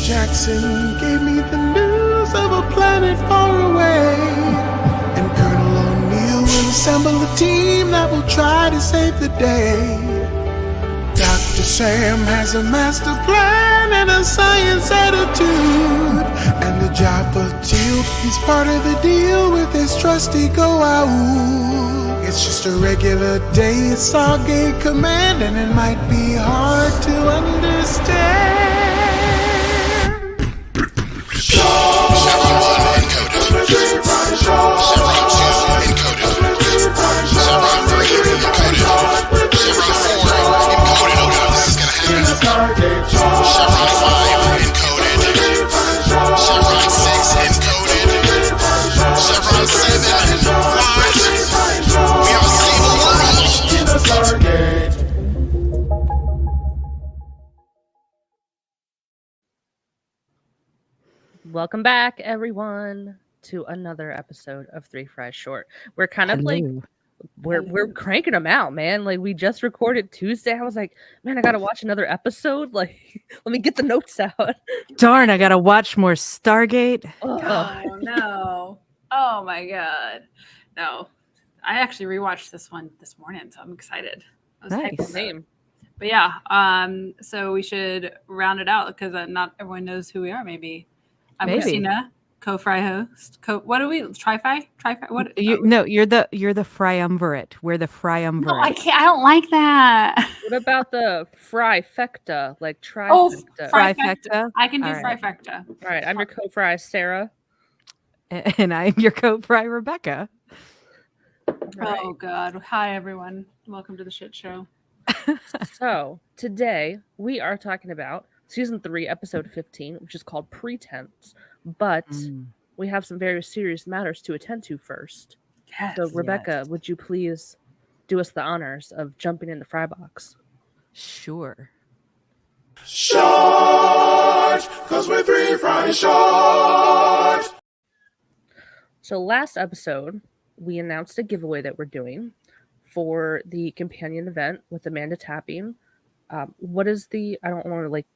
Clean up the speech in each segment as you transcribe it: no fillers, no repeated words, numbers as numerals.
Jackson gave me the news of a planet far away. And Colonel O'Neill will assemble a team that will try to save the day. Dr. Sam has a master plan and a science attitude. And the Jaffa Teal, he's part of the deal with his trusty Goa'uld. It's just a regular day at Stargate Command, and it might be hard to understand. Chevron 1 encoded. Chevron 2 encoded. Chevron 3 encoded. Chevron 4 encoded. Oh no, this is gonna happen. Chevron 5 encoded. Chevron 6 encoded. Chevron 7 locked. We have a stable world. Welcome back, everyone, to another episode of Three Fries Short. We're kind of like we're cranking them out, man. Like we just recorded Tuesday. I was like, man, I gotta watch another episode. Like, let me get the notes out. Darn, I gotta watch more Stargate. Oh no! Oh my god! No, I actually rewatched this one this morning, so I'm excited. I was Nice. Name. But yeah, so we should round it out because not everyone knows who we are. Maybe I'm Maybe. Christina, co-fry host. What do we tri-fi? Tri-fi? What? No, you're the triumvirate. We're the triumvirate. No, I can't. I don't like that. What about the frifecta? Like trifecta. Oh, Trifecta. I can do All right. trifecta. All right, I'm your co-fry, Sarah. And I'm your co-fry, Rebecca. Right. Oh god! Hi everyone. Welcome to the shit show. So today we are talking about season 3, episode 15, which is called Pretense. But we have some very serious matters to attend to first. Yes. So Rebecca, would you please do us the honors of jumping in the fry box? Sure. Short, cause we're three fries short. So last episode, we announced a giveaway that we're doing for the companion event with Amanda Tapping. What is the, I don't want to like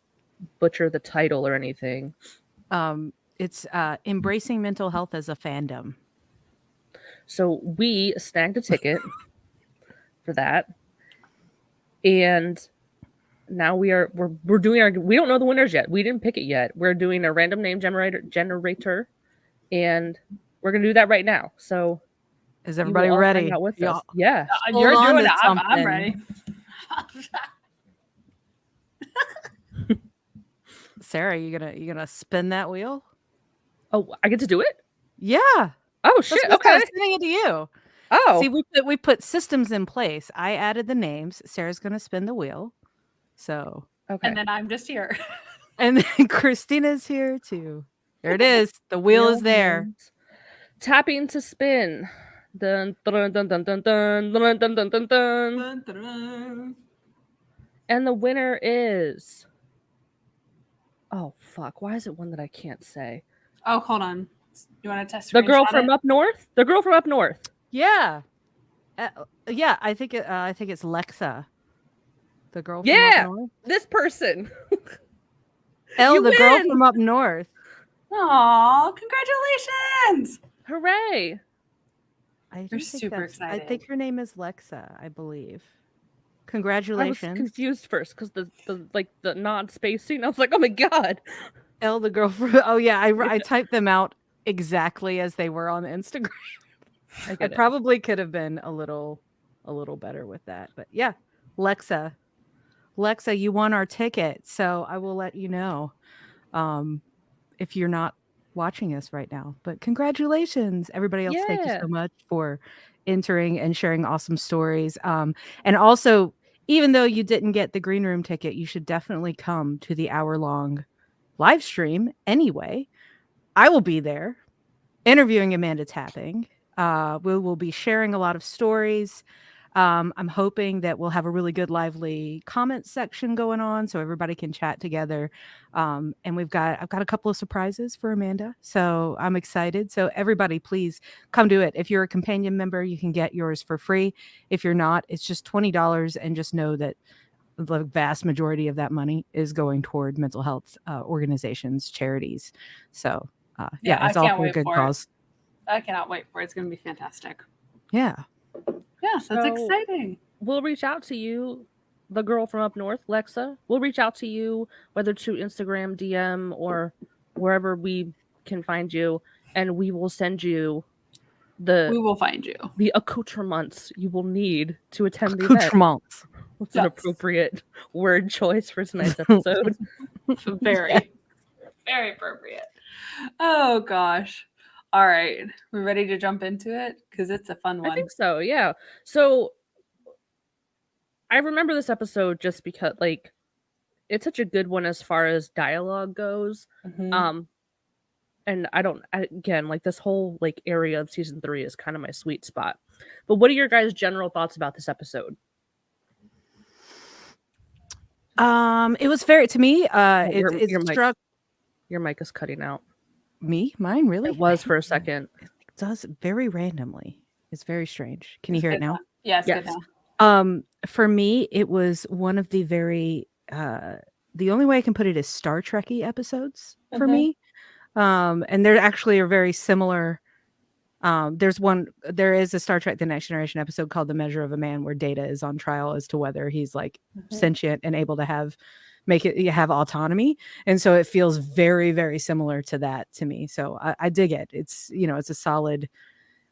butcher the title or anything. It's embracing mental health as a fandom. So we snagged a ticket for that. And now we're doing our, we don't know the winners yet. We didn't pick it yet. We're doing a random name generator and we're going to do that right now. So Is everybody you will all ready? hang out with us. Y'all- Yeah. You're Hold on doing to it. I'm something. ready. Sarah, you gonna spin that wheel? Oh, I get to do it? Yeah. Oh, shit. That's what I Okay. was sending it to you. Oh, See, we put systems in place. I added the names. Sarah's gonna spin the wheel. So, okay. And then I'm just here. and then Christina's here too. There it is. The wheel is there. Tapping to spin. Dun, dun, dun, dun, dun, dun, dun, dun, dun, dun, dun. And the winner is. Oh, fuck. Why is it one that I can't say? Oh, hold on. You want to test The girl screenshot from it? up north? The girl from up north. Yeah. Yeah, I think it's Lexa. The girl from Yeah. up north. This person. Elle, You the girl win! from up north. Aw, congratulations. Hooray. I We're think super I excited. think her name is Lexa, I believe. I was Congratulations. confused first because the non-spacing. I was like, oh my God. Elle, the girl from oh yeah, I typed them out exactly as they were on Instagram. I I get it. probably could have been a little better with that. But yeah, Lexa, you won our ticket. So I will let you know if you're not watching us right now. But congratulations, everybody else. Thank you Yeah. so much for entering and sharing awesome stories. And also, even though you didn't get the green room ticket, you should definitely come to the hour-long live stream anyway. I will be there interviewing Amanda Tapping. We will be sharing a lot of stories. I'm hoping that we'll have a really good, lively comment section going on, so everybody can chat together. And I've got a couple of surprises for Amanda, so I'm excited. So everybody, please come do it. If you're a companion member, you can get yours for free. If you're not, it's just $20, and just know that the vast majority of that money is going toward mental health organizations, charities. So Yeah, it's I all can't for a wait good for it. cause. I cannot wait for it. It's going to be fantastic. Yeah. Yes, that's So- exciting. We'll reach out to you, the girl from up north, Lexa. We'll reach out to you, whether to Instagram, DM, or wherever we can find you, and we will send you We will find you. the accoutrements you will need to attend the event. Accoutrements. What's an Yes. appropriate word choice for tonight's episode? Very, very appropriate. Oh gosh. All right. We ready to jump into it? Because it's a fun one. I think so, yeah. So I remember this episode just because, like, it's such a good one as far as dialogue goes. Mhm. And again, like, this whole, like, area of season 3 is kind of my sweet spot. But what are your guys' general thoughts about this episode? It was very, to me, your it mic. struck Your mic is cutting out. mine, really? It was for a second. It does very randomly. It's very strange. Can you It's hear it good now? Yes, Yes. good now. For me, it was one of the very the only way I can put it is Star Trek-y episodes for Mhm. me. And there actually are very similar. There is a Star Trek The Next Generation episode called The Measure of a Man where Data is on trial as to whether he's like Mhm. sentient and able to have autonomy. And so it feels very, very similar to that to me. So I dig it. It's, it's a solid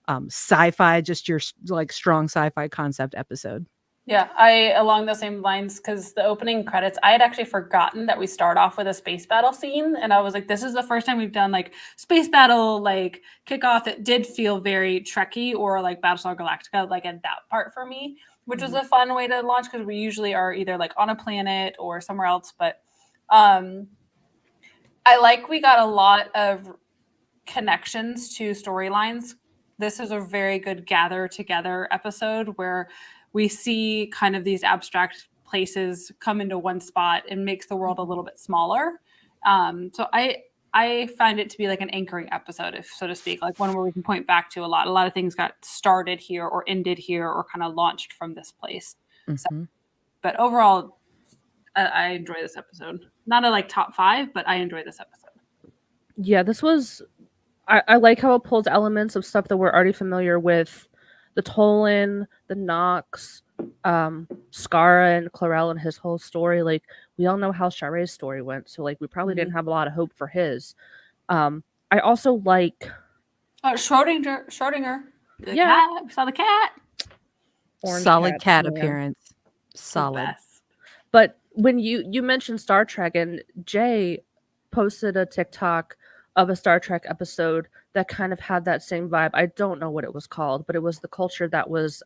sci-fi, just your like strong sci-fi concept episode. Yeah, I along those same lines because the opening credits, I had actually forgotten that we start off with a space battle scene, and I was like, "This is the first time we've done like space battle like kickoff." It did feel very Trekky or like Battlestar Galactica, like at that part for me, which was a fun way to launch because we usually are either like on a planet or somewhere else. But I like we got a lot of connections to storylines. This is a very good gather together episode where we see kind of these abstract places come into one spot and makes the world a little bit smaller. So I find it to be like an anchoring episode, if so to speak, like one where we can point back to a lot. A lot of things got started here or ended here or kind of launched from this place. Mm-hmm. But overall, I enjoy this episode. Not a like top 5, but I enjoy this episode. Yeah, this was. I like how it pulls elements of stuff that we're already familiar with. The Tolan, the Nox, Skara and Clarel and his whole story. Like, we all know how Share's story went, so like we probably didn't have a lot of hope for his. I also like Schrodinger. The Yeah. cat. We saw the cat. Orange Solid Cats, cat man. appearance. The Solid. best. But when you mentioned Star Trek, and Jay posted a TikTok of a Star Trek episode that kind of had that same vibe. I don't know what it was called, but it was the culture that was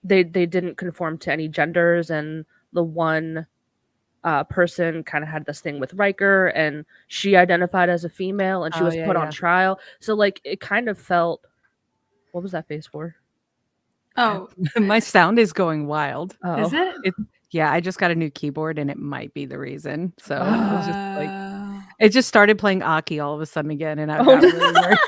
they didn't conform to any genders, and the one person kind of had this thing with Riker, and she identified as a female, and she Oh, was yeah, put yeah. on trial. So like it kind of felt. What was that face for? Oh, My sound is going wild. Oh, is it? Yeah, I just got a new keyboard and it might be the reason. So I was just like, Oh. it just started playing Aki all of a sudden again, and I Oh, got no. really worried.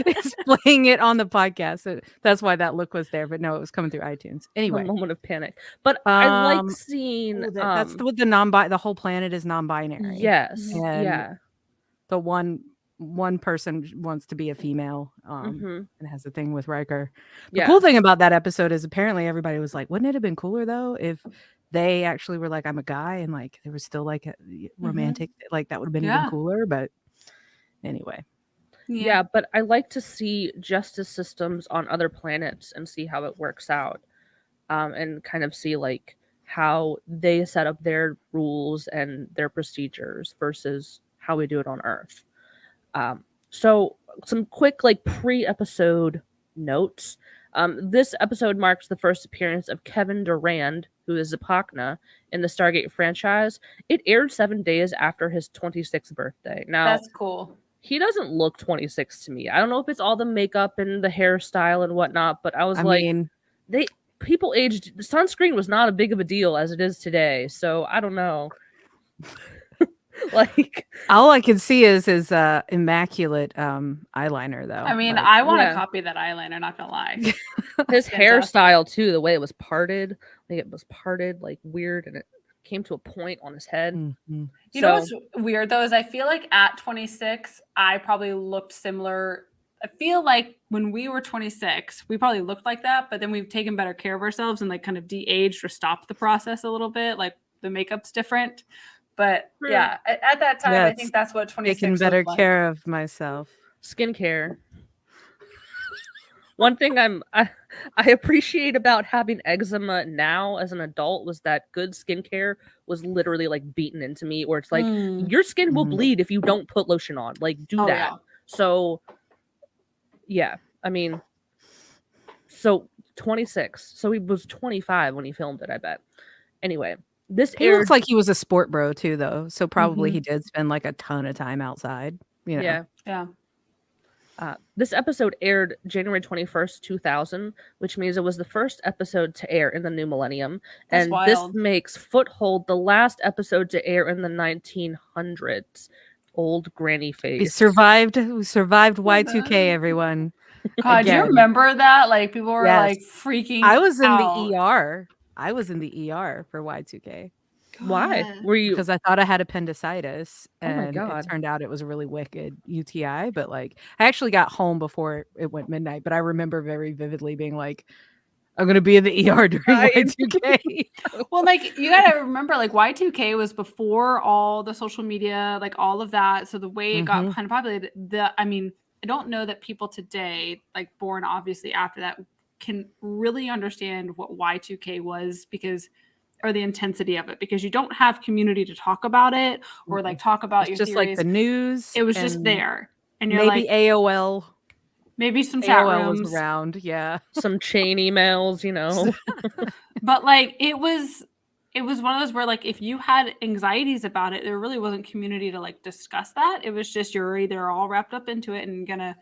It's playing it on the podcast. So that's why that look was there. But no, it was coming through iTunes. a Anyway, moment of panic. But I like Um, seeing. that's with the the whole planet is non-binary. Yes. And Yeah. the one person wants to be a female Mhm. and has a thing with Riker. The Yeah. cool thing about that episode is apparently everybody was like, wouldn't it have been cooler though if they actually were like, I'm a guy, and like there was still like a romantic, like that would have been Yeah. even cooler. But anyway, Yeah, but I like to see justice systems on other planets and see how it works out, and kind of see like how they set up their rules and their procedures versus how we do it on Earth. So some quick like pre-episode notes. This episode marks the first appearance of Kevin Durand, who is Zapakna in the Stargate franchise. It aired 7 days after his 26th birthday. Now, That's cool. he doesn't look 26 to me. I don't know if it's all the makeup and the hairstyle and whatnot, but I was I like, mean, people aged. The sunscreen was not a big of a deal as it is today, so I don't know. Like, all I can see is his immaculate eyeliner, though. I mean, like, I want to yeah. copy that eyeliner, not gonna lie. his Fantastic. hairstyle too, the way it was parted, think it was parted like weird and it came to a point on his head. Mhm. You know So what's weird though is I feel like at 26, I probably looked similar. I feel like when we were 26, we probably looked like that, but then we've taken better care of ourselves and like kind of de-aged or stopped the process a little bit. Like the makeup's different. But yeah, at that time, I think Yes, that's what taking 26 better looked like. care of myself. skincare. One thing I appreciate about having eczema now as an adult was that good skincare was literally like beaten into me, where it's like Mm. your skin will Mhm. bleed if you don't put lotion on. Like do Oh, that. yeah. So yeah, I mean, so 26. So he was 25 when he filmed it, I bet. Anyway, this He aired. looks like he was a sport bro too, though. So probably Mhm. he did spend like a ton of time outside. You know. Yeah. Yeah. This episode aired January 21st, 2000, which means it was the first episode to air in the new millennium. That's And this wild. makes Foothold the last episode to air in the 1900s. Old granny face. We survived Y2K, everyone. God, do you Again. remember that? Like people were like Yes. freaking I was in out. the ER. I was in the ER for Y2K Why? God. Were you? because I thought I had appendicitis, Oh my and God. it turned out it was a really wicked UTI. But like, I actually got home before it went midnight. But I remember very vividly being like, "I'm gonna be in the ER during Dying. Y2K." Well, like you gotta remember, like Y2K was before all the social media, like all of that. So the way it got Mhm. kind of populated, I mean, I don't know that people today, like born obviously after that, can really understand what Y2K was because or the intensity of it because you don't have community to talk about it or like talk about It's your just like theories. the news, It was just and there. And you're maybe like, AOL. maybe some chat AOL was rooms. around, yeah. Some chain emails, you know. But like it was one of those where like if you had anxieties about it, there really wasn't community to like discuss that. It was just you're either all wrapped up into it and gonna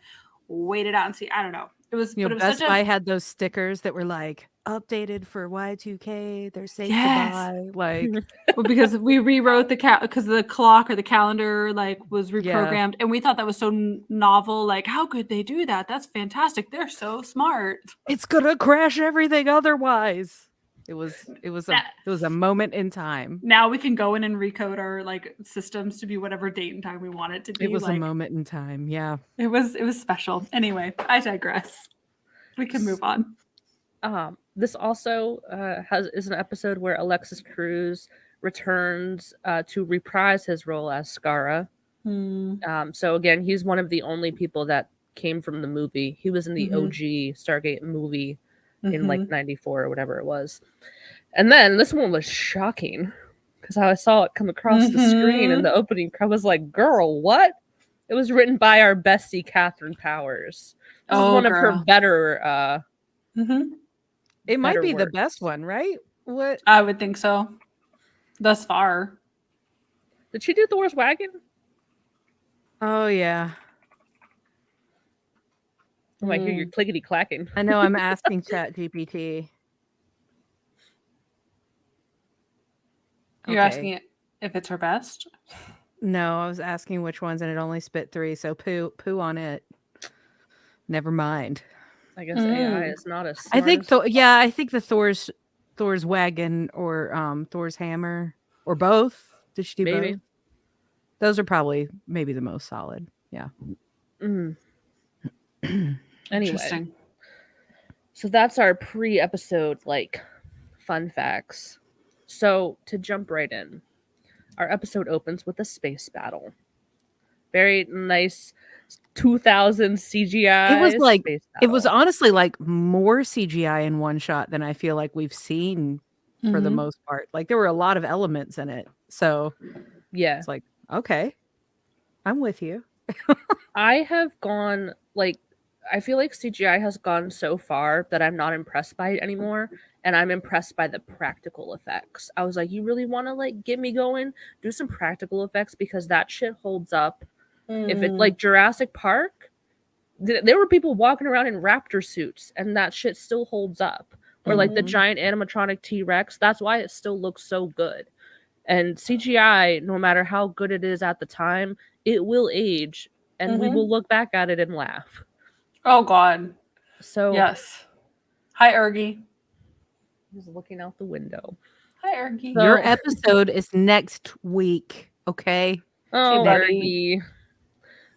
wait it out and see. I don't know. It was, You but know, it was such Best Buy a had those stickers that were like updated for Y2K. They're safe yes. to buy. Like, Well, because we rewrote the because the clock or the calendar like was yeah, reprogrammed, and we thought that was so novel. Like, how could they do that? That's fantastic. They're so smart. it's gonna crash everything otherwise. That, It was a moment in time. now we can go in and recode our like systems to be whatever date and time we want it to be. It was a like moment in time. Yeah. it was special. Anyway, I digress. We can move on. This also is an episode where Alexis Cruz returns to reprise his role as Skara. So again, he's one of the only people that came from the movie. He was in the OG Stargate movie in like 94 or whatever it was. And then this one was shocking because I saw it come across the screen in the opening. I was like, girl, what? It was written by our bestie, Catherine Powers. This is Oh, one of her girl. better It might better be the works. best one, right? What? I would think so. Thus far. Did she do Thor's Wagon? Oh yeah. Oh, I hear you're clickety clacking. I know, I'm asking ChatGPT. You're Okay. asking it if it's her best? No, I was asking which ones, and it only spit 3, so poo on it. Never mind. I guess AI is not as I smart think as I think the Thor's wagon or Thor's hammer or both. Did she do maybe. both? Those are probably maybe the most solid. Yeah. Anyway, Interesting. so that's our pre-episode like fun facts. So to jump right in, our episode opens with a space battle. Very nice 2000 CGI. It was like space it was battle. honestly like more CGI in one shot than I feel like we've seen for the most part. Like there were a lot of elements in it. So Yeah. it's like, okay, I'm with you. I have gone like I feel like CGI has gone so far that I'm not impressed by it anymore, and I'm impressed by the practical effects. I was like, you really want to like get me going? Do some practical effects because that shit holds up. If it like Jurassic Park, there were people walking around in raptor suits, and that shit still holds up. Or like the giant animatronic T-Rex, that's why it still looks so good. And CGI, no matter how good it is at the time, it will age, and we will look back at it and laugh. Oh God. So Yes. Hi, Ergie. He's looking out the window. Hi, Ergie. So- Your episode is next week, okay? Oh, buddy. Ergie.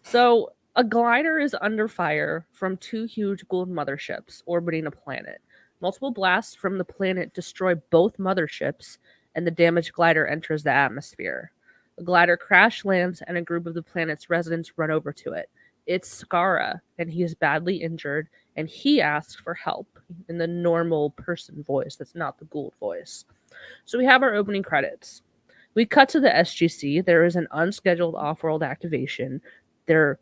So, a glider is under fire from two huge gold motherships orbiting a planet. Multiple blasts from the planet destroy both motherships, and the damaged glider enters the atmosphere. The glider crash lands, and a group of the planet's residents run over to it. It's Skara, and he is badly injured, and he asks for help in the normal person voice that's not the Gould voice. So we have our opening credits. We cut to the SGC. There is an unscheduled off-world activation. They're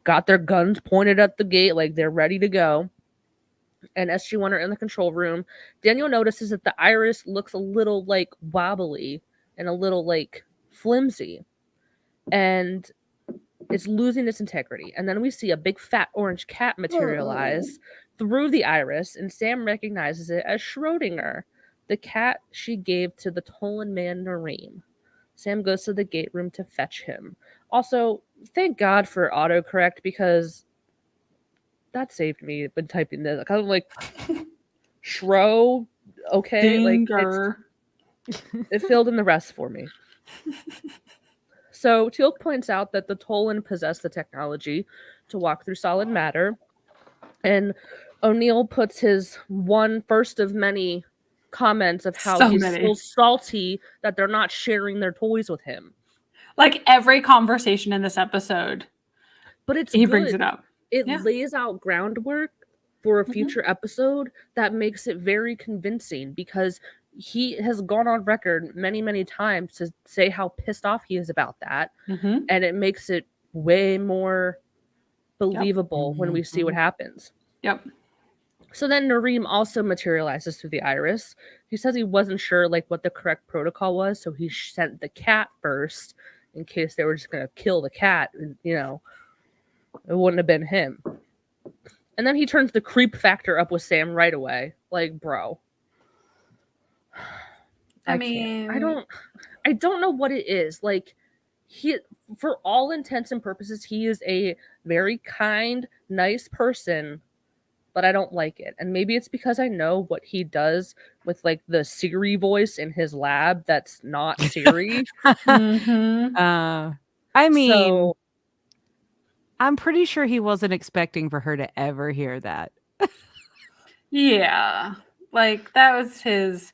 got their guns pointed at the gate, like they're ready to go. And SG1 are in the control room. Daniel notices that the iris looks a little like wobbly and a little like flimsy. And it's losing its integrity. And then we see a big fat orange cat materialize through the iris, and Sam recognizes it as Schrodinger, the cat she gave to the Tolan man Nareem. Sam goes to the gate room to fetch him. Also, thank God for autocorrect, because that saved me when typing this. Kind of like Shro, okay, Dinger. it filled in the rest for me. So Teal'c points out that the Tolan possess the technology to walk through solid matter, and O'Neill puts his one first of many comments of how So he's many. so salty that they're not sharing their toys with him. Like every conversation in this episode, But it's he good. brings it up. It Yeah. lays out groundwork for a Mhm. future episode that makes it very convincing, because he has gone on record many, many times to say how pissed off he is about that. Mm-hmm. And it makes it way more believable when we see what happens. Yep. So then Nareem also materializes through the iris. He says he wasn't sure like what the correct protocol was, so he sent the cat first in case they were just going to kill the cat. And, you know, it wouldn't have been him. And then he turns the creep factor up with Sam right away. Like, bro. I can't. mean, I don't know what it is. Like, he, for all intents and purposes, he is a very kind, nice person, but I don't like it. And maybe it's because I know what he does with like the Siri voice in his lab that's not Siri. mhm. I mean, So I'm pretty sure he wasn't expecting for her to ever hear that. Yeah, like that was his.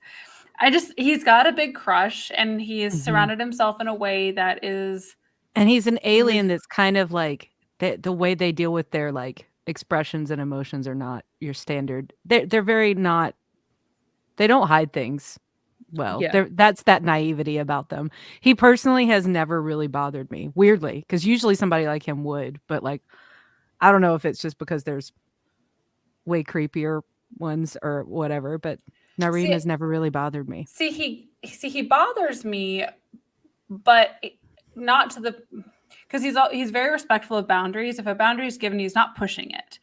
He's got a big crush, and he's Mhm. surrounded himself in a way that is. And he's an alien that's kind of like the way they deal with their like expressions and emotions are not your standard. They're very not. They don't hide things. Well, Yeah. that's that naivety about them. He personally has never really bothered me, weirdly, because usually somebody like him would. But like, I don't know if it's just because there's way creepier ones or whatever. But Nareem See- has never really bothered me. He bothers me, but not to the because he's very respectful of boundaries. If a boundary is given, he's not pushing it.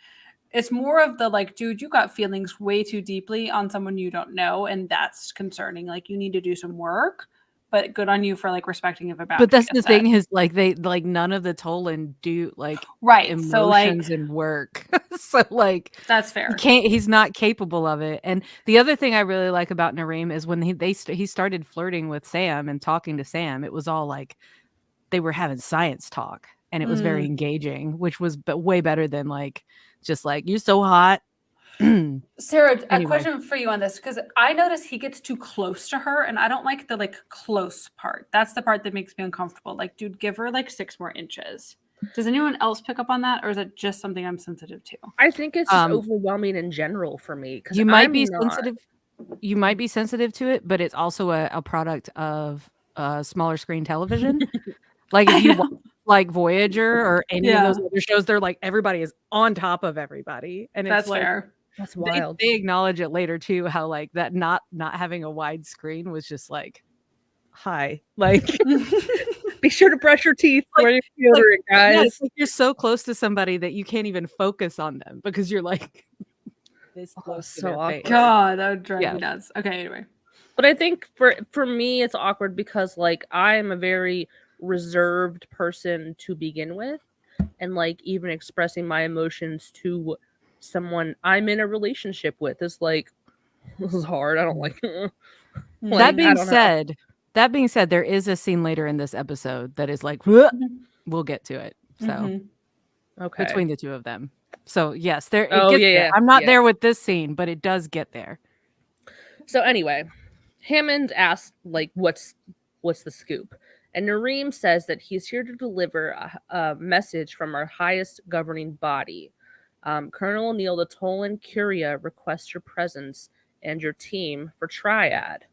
It's more of the like, dude, you got feelings way too deeply on someone you don't know, and that's concerning. Like, you need to do some work, but good on you for like respecting if a boundary. But that's the gets thing set. is like they like none of the Tolan do like Right? emotions So like, and work. So like that's fair. he's not capable of it. And the other thing I really like about Nareem is when he started flirting with Sam and talking to Sam, it was all like they were having science talk, and it was very engaging, which was way better than like just like you're so hot. Sarah, a Anyway. question for you on this, because I notice he gets too close to her, and I don't like the like close part. That's the part that makes me uncomfortable. Like, dude, give her like 6 more inches. Does anyone else pick up on that, or is it just something I'm sensitive to? I think it's just overwhelming in general for me. Because You might be sensitive. You might be sensitive to it, but it's also a product of smaller screen television. Like if you watch like Voyager or any of those other shows, they're like everybody is on top of everybody, and it's That's like fair. That's wild. they acknowledge it later too. How like that not having a wide screen was just like, hi, like Be sure to brush your teeth Like- when you're deodorant, guys. yeah, it's like you're so close to somebody that you can't even focus on them because you're like this close to so their awkward. face. God, that would drive Yeah. me nuts. Okay, anyway. But I think for me it's awkward because like I'm a very reserved person to begin with, and like even expressing my emotions to someone I'm in a relationship with is like This is hard. I don't like. That Like, I being don't know. said, there is a scene later in this episode that is like, "Huh," we'll get to it. So Mhm. Okay. between the two of them. So yes, there it Oh gets yeah, there. yeah, I'm not yeah. there with this scene, but it does get there. So anyway, Hammond asks, like, what's the scoop? And Nareem says that he's here to deliver a message from our highest governing body. Colonel O'Neill, the Tolan Curia requests your presence and your team for Triad.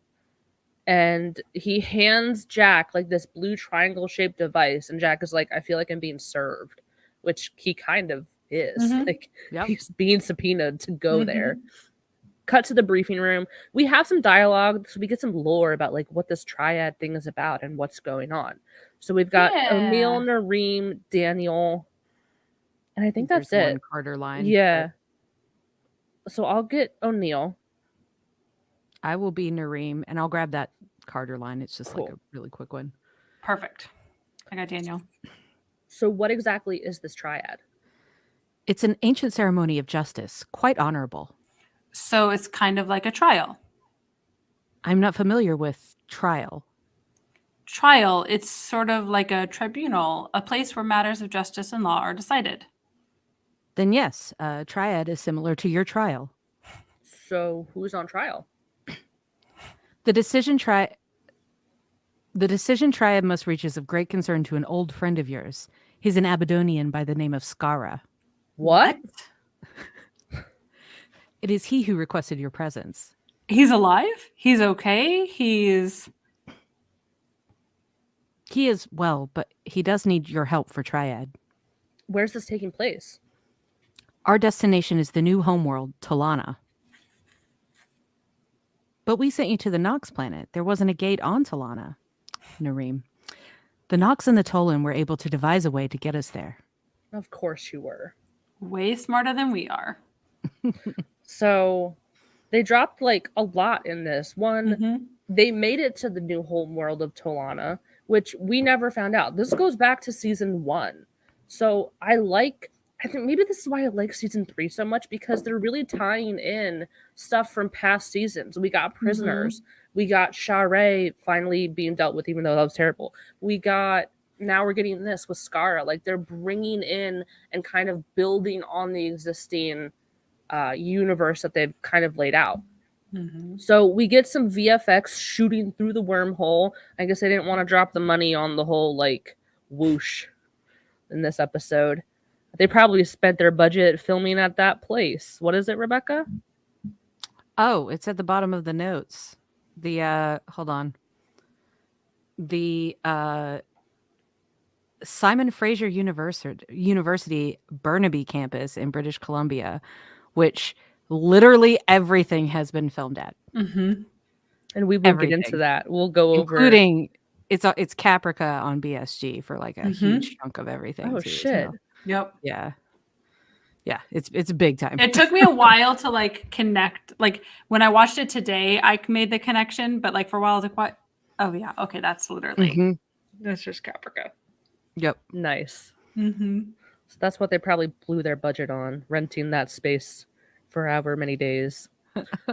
And he hands Jack like this blue triangle shaped device, and Jack is like, I feel like I'm being served, which he kind of is. Mhm. Like, Yep. he's being subpoenaed to go Mhm. there. Cut to the briefing room. We have some dialogue, so we get some lore about like what this triad thing is about and what's going on. So we've got O'Neill, Yeah. Nareem, Daniel, and I think There's that's it. one Carter line. Yeah. So I'll get O'Neill. I will be Nareem, and I'll grab that Carter line. It's just like Cool. a really quick one. Perfect. I got Daniel. So what exactly is this triad? It's an ancient ceremony of justice, quite honorable. So it's kind of like a trial. I'm not familiar with trial. Trial, it's sort of like a tribunal, a place where matters of justice and law are decided. Then yes, triad is similar to your trial. So who's on trial? The decision triad must reach is of great concern to an old friend of yours. He's an Abydonian by the name of Skara. What? It is he who requested your presence. He's alive? He's okay? He is well, but he does need your help for triad. Where's this taking place? Our destination is the new homeworld, Talana. But we sent you to the Nox planet. There wasn't a gate on Talana, Nareem. The Nox and the Tolan were able to devise a way to get us there. Of course you were. Way smarter than we are. So they dropped like a lot in this. One, Mhm. they made it to the new home world of Tolana, which we never found out. This goes back to season 1. So I think maybe this is why I like season 3 so much, because they're really tying in stuff from past seasons. We got prisoners. We got Sharae finally being dealt with, even though that was terrible. Now we're getting this with Skara. Like, they're bringing in and kind of building on the existing universe that they've kind of laid out. Mhm. So we get some VFX shooting through the wormhole. I guess they didn't want to drop the money on the whole like whoosh in this episode. They probably spent their budget filming at that place. What is it, Rebecca? Oh, it's at the bottom of the notes. The hold on. The Simon Fraser University Burnaby campus in British Columbia, which literally everything has been filmed at. Mhm. And we will get into Everything. that. We'll go over. Including it's Caprica on BSG for like a huge chunk of everything. Oh too, shit! So, Yep. yeah, it's big time. It took me a while to like connect. Like when I watched it today, I made the connection, but like for a while I was like, what? Oh yeah, okay, that's literally Mhm. that's just Caprica. Yep. Nice. Mm-hmm. So that's what they probably blew their budget on, renting that space for however many days.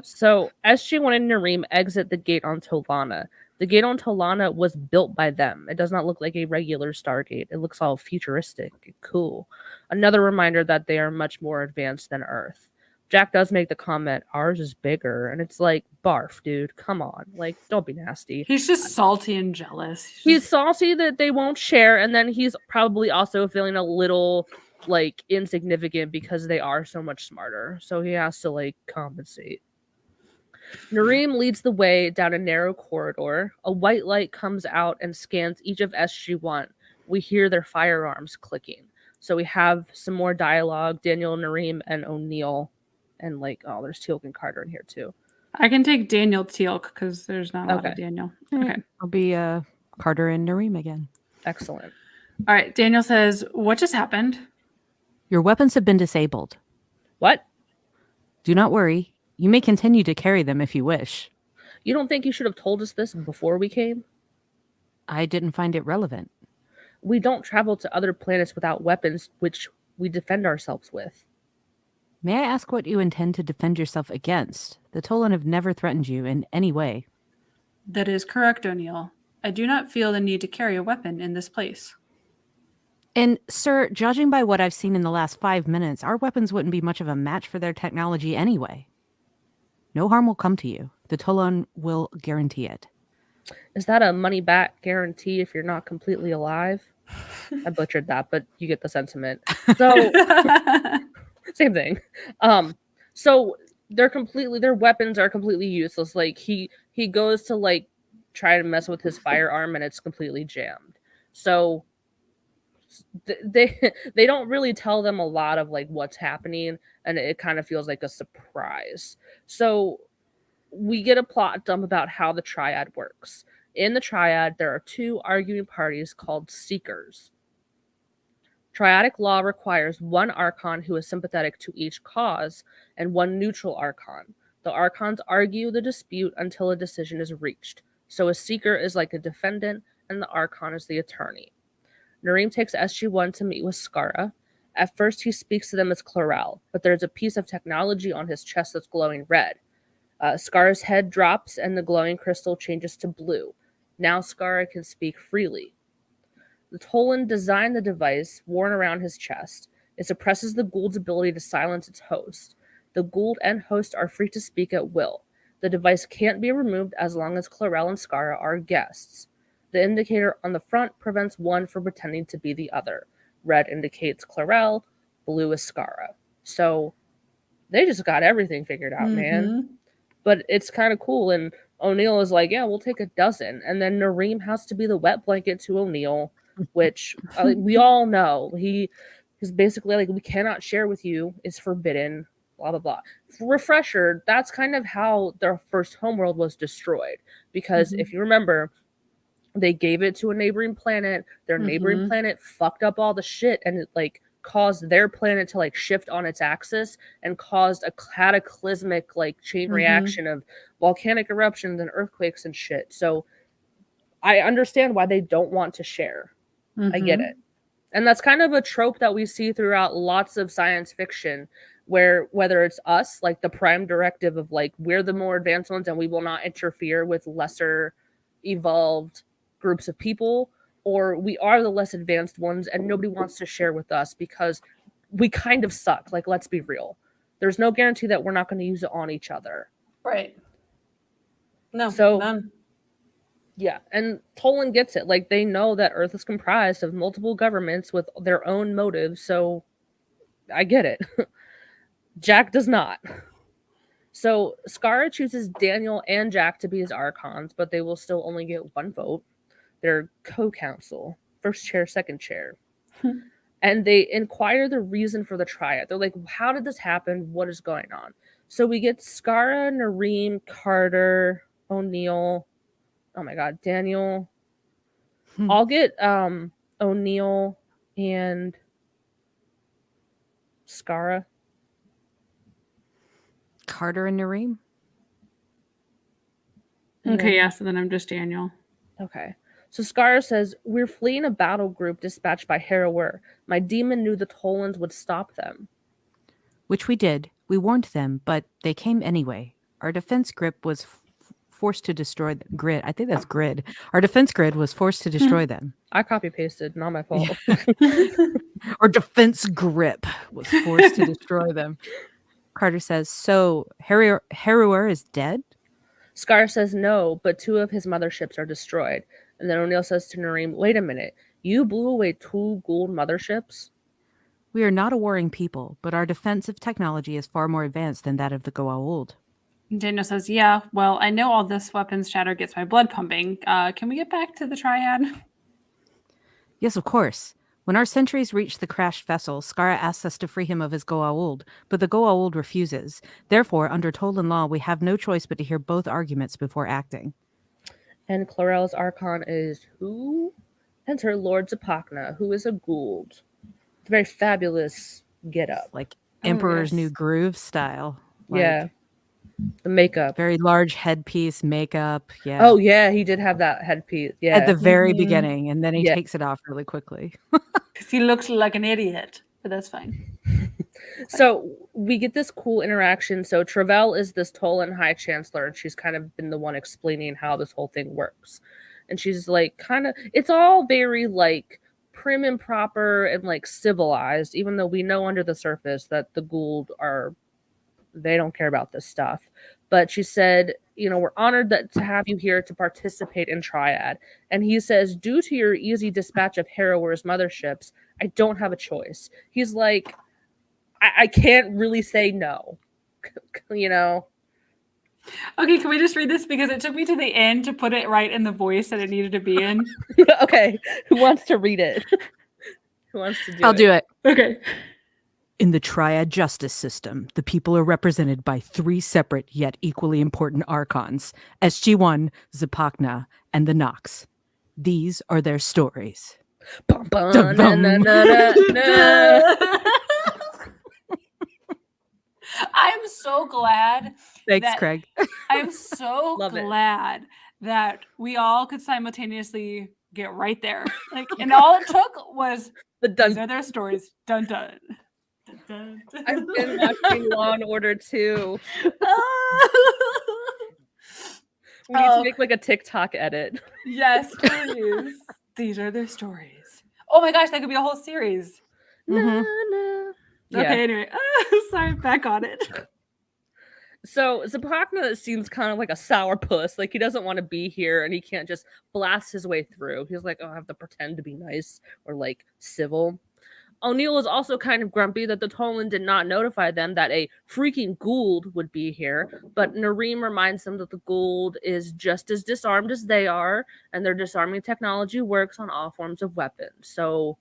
So SG1 and Nareem exit the gate on Tolana. The gate on Tolana was built by them. It does not look like a regular Stargate. It looks all futuristic and cool. Another reminder that they are much more advanced than Earth. Jack does make the comment, ours is bigger. And it's like, barf, dude. Come on. Like, don't be nasty. He's just salty and jealous. He's salty that they won't share. And then he's probably also feeling a little like insignificant because they are so much smarter. So he has to like compensate. Nareem leads the way down a narrow corridor. A white light comes out and scans each of SG1. We hear their firearms clicking. So we have some more dialogue. Daniel, Nareem, and O'Neill. And like, oh, there's Teal'c and Carter in here too. I can take Daniel Teal'c because there's not a lot of Okay. Daniel. Okay. Okay. I'll be Carter and Nareem again. Excellent. All right. Daniel says, what just happened? Your weapons have been disabled. What? Do not worry. You may continue to carry them if you wish. You don't think you should have told us this before we came? I didn't find it relevant. We don't travel to other planets without weapons which we defend ourselves with. May I ask what you intend to defend yourself against? The Tolan have never threatened you in any way. That is correct, O'Neill. I do not feel the need to carry a weapon in this place. And, sir, judging by what I've seen in the last 5 minutes, our weapons wouldn't be much of a match for their technology anyway. No harm will come to you. The Tolan will guarantee it. Is that a money back guarantee if you're not completely alive? I butchered that, but you get the sentiment. So same thing. So their weapons are completely useless. Like he goes to like try to mess with his firearm and it's completely jammed. So they don't really tell them a lot of like what's happening, and it kind of feels like a surprise. So we get a plot dump about how the triad works. In the triad, there are two arguing parties called seekers. Triadic law requires one archon who is sympathetic to each cause and one neutral archon. The archons argue the dispute until a decision is reached. So a seeker is like a defendant and the archon is the attorney. Nareem takes SG-1 to meet with Skara. At first, he speaks to them as Chlorel, but there's a piece of technology on his chest that's glowing red. Skara's head drops and the glowing crystal changes to blue. Now Skara can speak freely. The Tolan designed the device worn around his chest. It suppresses the Gould's ability to silence its host. The Gould and host are free to speak at will. The device can't be removed as long as Chlorel and Skara are guests. The indicator on the front prevents one from pretending to be the other. Red indicates Chlorel, blue is Skara. So they just got everything figured out, man. But it's kind of cool, and O'Neill is like, yeah, we'll take a dozen. And then Nareem has to be the wet blanket to O'Neill, which we all know. He is basically like, we cannot share with you, it's forbidden, blah, blah, blah. Refresher, that's kind of how their first homeworld was destroyed. Because if you remember, they gave it to a neighboring planet. Their neighboring planet fucked up all the shit, and it like caused their planet to like shift on its axis and caused a cataclysmic like chain reaction of volcanic eruptions and earthquakes and shit. So I understand why they don't want to share. I get it. And that's kind of a trope that we see throughout lots of science fiction, where whether it's us, like the prime directive of like, we're the more advanced ones and we will not interfere with lesser evolved groups of people, or we are the less advanced ones and nobody wants to share with us because we kind of suck. Like, let's be real. There's no guarantee that we're not going to use it on each other. Right. No, So, none. Yeah, and Tolan gets it. Like, they know that Earth is comprised of multiple governments with their own motives, so I get it. Jack does not. So Skara chooses Daniel and Jack to be his archons, but they will still only get one vote. They're co-counsel, first chair, second chair. And they inquire the reason for the triad. They're like, how did this happen? What is going on? So we get Skara, Nareem, Carter, O'Neill. Oh my god, Daniel. I'll get O'Neill and Skara. Carter and Nareem? Okay, yeah, so then I'm just Daniel. Okay. So Skara says, we're fleeing a battle group dispatched by Harrower. My demon knew the Tolans would stop them. Which we did. We warned them, but they came anyway. Our defense grip was forced to destroy the grid. I think that's grid. Our defense grid was forced to destroy them. I copy-pasted, not my fault. Our defense grip was forced to destroy them. Carter says, so Harrower is dead? Skara says no, but 2 of his motherships are destroyed. And then O'Neill says to Nareem, wait a minute, you blew away 2 Gould motherships? We are not a warring people, but our defensive technology is far more advanced than that of the Goa'uld. Daniel says, yeah, well, I know all this weapons chatter gets my blood pumping. Can we get back to the triad? Yes, of course. When our sentries reach the crashed vessel, Skara asks us to free him of his Goa'uld, but the Goa'uld refuses. Therefore, under Tolan law, we have no choice but to hear both arguments before acting. And Chlorel's archon is who? Enter Lord Zapakna, who is a Gould. Very fabulous get-up. Like Emperor's New Groove style. Like, yeah. The makeup. Very large headpiece, makeup. Yeah. Oh, yeah, he did have that headpiece. Yeah. At the very beginning, and then he takes it off really quickly. Because he looks like an idiot, but that's fine. So we get this cool interaction. So Travell is this Tolan High Chancellor, and she's kind of been the one explaining how this whole thing works. And she's like, kind of, it's all very like prim and proper and like civilized, even though we know under the surface that the Gould are, they don't care about this stuff. But she said, you know, we're honored to have you here to participate in Triad. And he says, due to your easy dispatch of Harrower's motherships, I don't have a choice. He's like, I can't really say no, you know? Okay, can we just read this? Because it took me to the end to put it right in the voice that it needed to be in. Okay, who wants to read it? Who wants to do it? I'll do it. Okay. In the Triad justice system, the people are represented by three separate yet equally important archons, SG-1, Zapakna, and the Nox. These are their stories. Bum, bum, Dum, na, bum. na, na, na, na. I'm so glad. Thanks, that- Craig. I am so Love it. glad that we all could simultaneously get right there. Like, and all it took was The these dun- are their stories. Dun dun. Dun, dun, dun. I've been watching Law and Order too. We need Oh. to make like a TikTok edit. Yes, please. These are their stories. Oh my gosh, that could be a whole series. Mhm. Na, na. Yeah. Okay, anyway. Sorry, back on it. So Zapakna seems kind of like a sourpuss. Like he doesn't want to be here and he can't just blast his way through. He's like, oh, I have to pretend to be nice or like civil. O'Neill is also kind of grumpy that the Tolan did not notify them that a freaking Gould would be here, but Nareem reminds them that the Gould is just as disarmed as they are, and their disarming technology works on all forms of weapons. So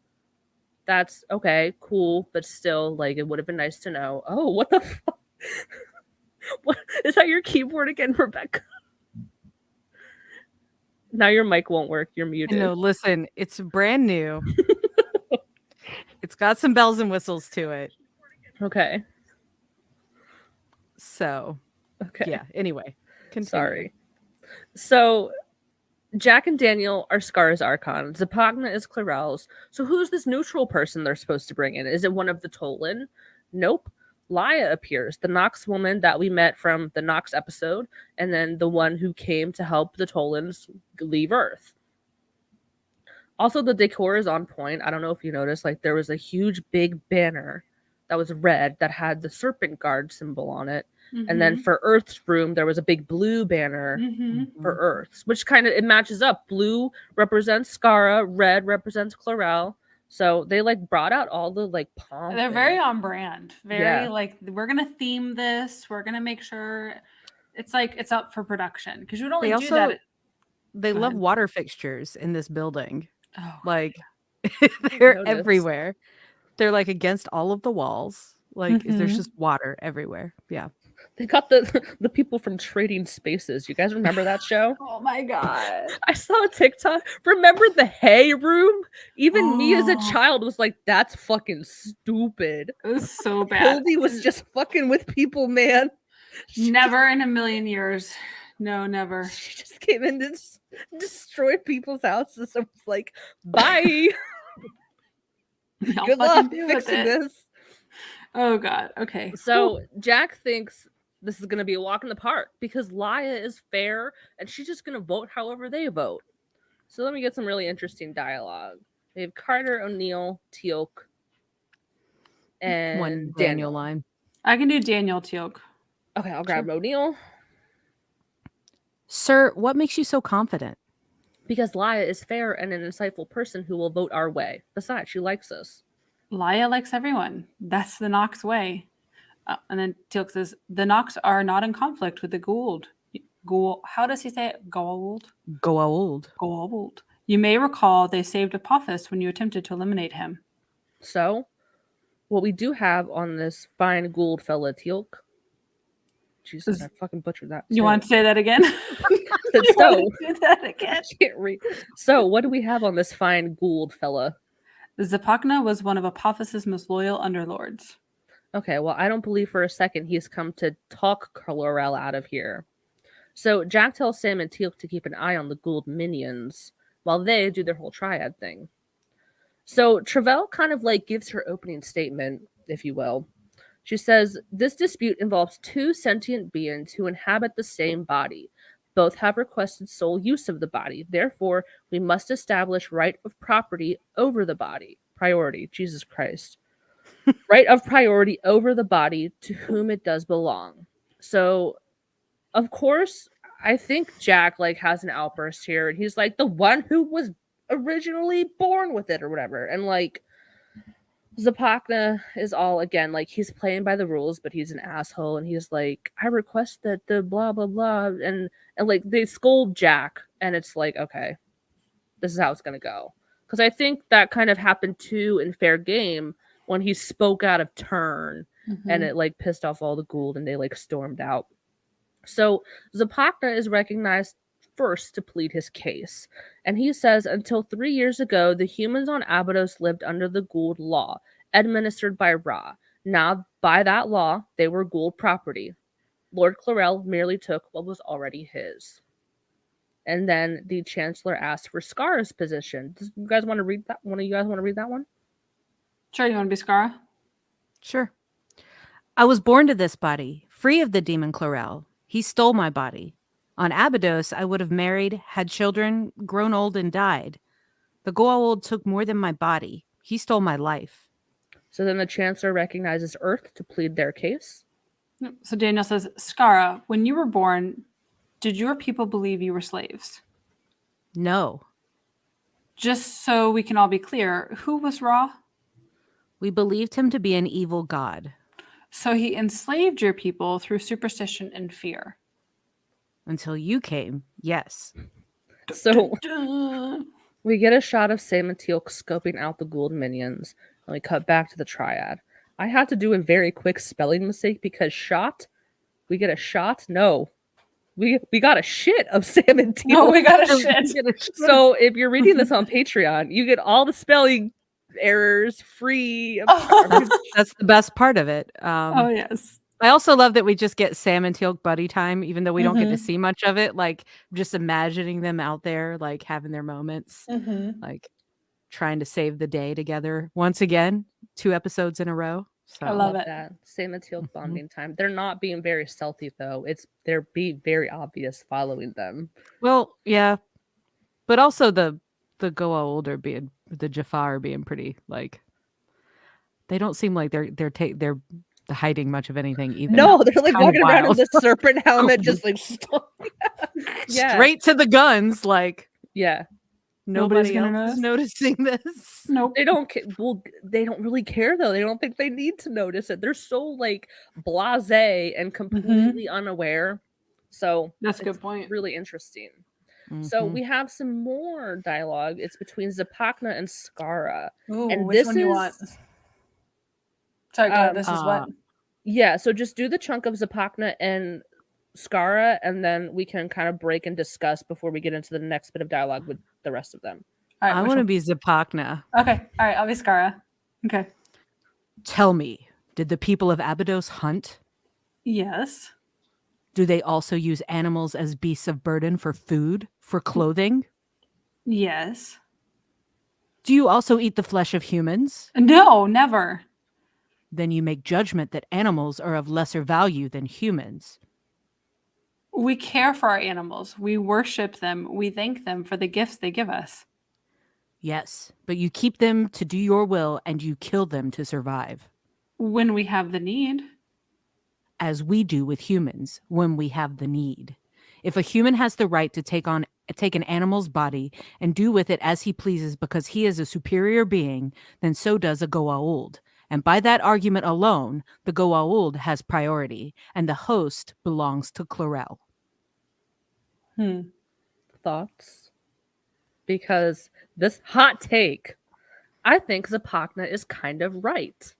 that's okay, cool, but still, like, it would have been nice to know. Oh, what the fuck? What is that your keyboard again, Rebecca? Now your mic won't work. You're muted. No, listen, it's brand new. It's got some bells and whistles to it. Okay. So, Okay. yeah, anyway. Continue. Sorry. So Jack and Daniel are Scar's Archon. Zapagna is Clarel's. So who's this neutral person they're supposed to bring in? Is it one of the Tolan? Nope. Laya appears, the Nox woman that we met from the Nox episode, and then the one who came to help the Tolans leave Earth. Also, the decor is on point. I don't know if you noticed, like there was a huge big banner that was red that had the serpent guard symbol on it. And then for Earth's room, there was a big blue banner for Earth's, which kind of it matches up. Blue represents Skara, red represents Clarel. So they like brought out all the like pomp. They're and- very on brand. Very Yeah. like we're gonna theme this. We're gonna make sure it's like it's up for production because you would only They do also that. They Go love ahead. water fixtures in this building. Oh, Like they're Noticed. everywhere. They're like against all of the walls. Like there's Mhm. just water everywhere. Yeah. They got the people from Trading Spaces. You guys remember that show? oh my god. I saw a TikTok. Remember the hay room? Even me as a Oh. child was like, that's fucking stupid. It was so bad. Hildy was just fucking with people, man. Never in a million years. No, never. She just came in to destroy people's houses and was like, bye. Y'all Good fucking luck deal with fixing it. this. Oh god. Okay. So Jack thinks this is going to be a walk in the park because Laya is fair and she's just going to vote however they vote. So let me get some really interesting dialogue. We have Carter, O'Neill, Teal'c, and One Daniel line. I can do Daniel Teal'c. Okay, I'll grab O'Neill Sir, what makes you so confident? because Laya is fair and an insightful person who will vote our way. Besides, she likes us. Laya likes everyone. That's the Nox way. And then Teal'c says, the Nox are not in conflict with the Gould. Gould. How does he say it? Gould? Go old. Gould. You may recall they saved Apophis when you attempted to eliminate him. So, what we do have on this fine Gould fella, Teal'c. Jesus, I fucking butchered that. You want to say that again? So, You want to do that again? can't read. So, what do we have on this fine Gould fella? Zapakna was one of Apophis's most loyal underlords. Okay, well, I don't believe for a second he's come to talk Clarel out of here. So Jack tells Sam and Teal'c to keep an eye on the Gould minions while they do their whole triad thing. So Travell kind of like gives her opening statement, if you will. She says this dispute involves two sentient beings who inhabit the same body. Both have requested sole use of the body. Therefore, we must establish right of property over the body. Priority, Jesus Christ. Right of priority over the body to whom it does belong. So, of course, I think Jack like has an outburst here, and he's like the one who was originally born with it or whatever. And like Zapakna is all again like he's playing by the rules, but he's an asshole, and he's like, I request that the blah blah blah, and like they scold Jack, and it's like, okay, this is how it's gonna go. Because I think that kind of happened too in Fair Game when he spoke out of turn, and it like pissed off all the Gould, and they like stormed out. So Zapakna is recognized first to plead his case, and he says until 3 years ago, the humans on Abydos lived under the Gould law, administered by Ra. Now, by that law, they were Gould property. Lord Clarel merely took what was already his. And then the Chancellor asked for Scar's position. Does you guys want to read that? One of you guys want to read that one? Sure, you want to be Scara? Sure. I was born to this body, free of the demon Clarel. He stole my body. On Abydos, I would have married, had children, grown old, and died. The Goa'uld took more than my body. He stole my life. So then the Chancellor recognizes Earth to plead their case. So Daniel says, Scara, when you were born, did your people believe you were slaves? No. Just so we can all be clear, who was Ra? We believed him to be an evil god. So he enslaved your people through superstition and fear. Until you came, yes. So we get a shot of Sam and Teal'c scoping out the Gould minions, and we cut back to the Triad. I had to do a very quick spelling mistake because shot, we get a shot? No. We got a shit of Sam and Teal'c. No, we got a shit. So if you're reading this on Patreon, you get all the spelling errors free. That's the best part of it. Oh, yes. I also love that we just get Sam and Teal'c buddy time, even though we don't get to see much of it. Like, just imagining them out there, like, having their moments, like, trying to save the day together. Once again, 2 episodes in a row. So I love it. That. Sam and Teal'c bonding time. They're not being very stealthy, though. They're being very obvious following them. Well, yeah. But also the Goa'uld are being, the Jafar being pretty, like, they don't seem like they're hiding much of anything either. No, they're like walking around in wild. this serpent helmet, just like yeah. Straight to the guns, like Yeah. Nobody's nobody gonna else is noticing this. Nope. They don't well, they don't really care though. They don't think they need to notice it. They're so like blasé and completely unaware. So That's a good point. Really interesting. So we have some more dialogue. It's between Zapakna and Scara. Ooh, and which this one do you is want? Sorry, go ahead. This is what? Yeah, so just do the chunk of Zapakna and Scara, and then we can kind of break and discuss before we get into the next bit of dialogue with the rest of them. All right, I want to be Zapakna. Okay, all right, I'll be Scara. Okay. Tell me, did the people of Abydos hunt? Yes. Do they also use animals as beasts of burden for food, for clothing? Yes. Do you also eat the flesh of humans? No, never. Then you make judgment that animals are of lesser value than humans. We care for our animals. We worship them. We thank them for the gifts they give us. Yes, but you keep them to do your will and you kill them to survive. When we have the need. As we do with humans when we have the need. If a human has the right to take an animal's body and do with it as he pleases because he is a superior being, then so does a Goa'uld. And by that argument alone, the Goa'uld has priority, and the host belongs to Clarel. Thoughts? Because this hot take, I think Zapakna is kind of right.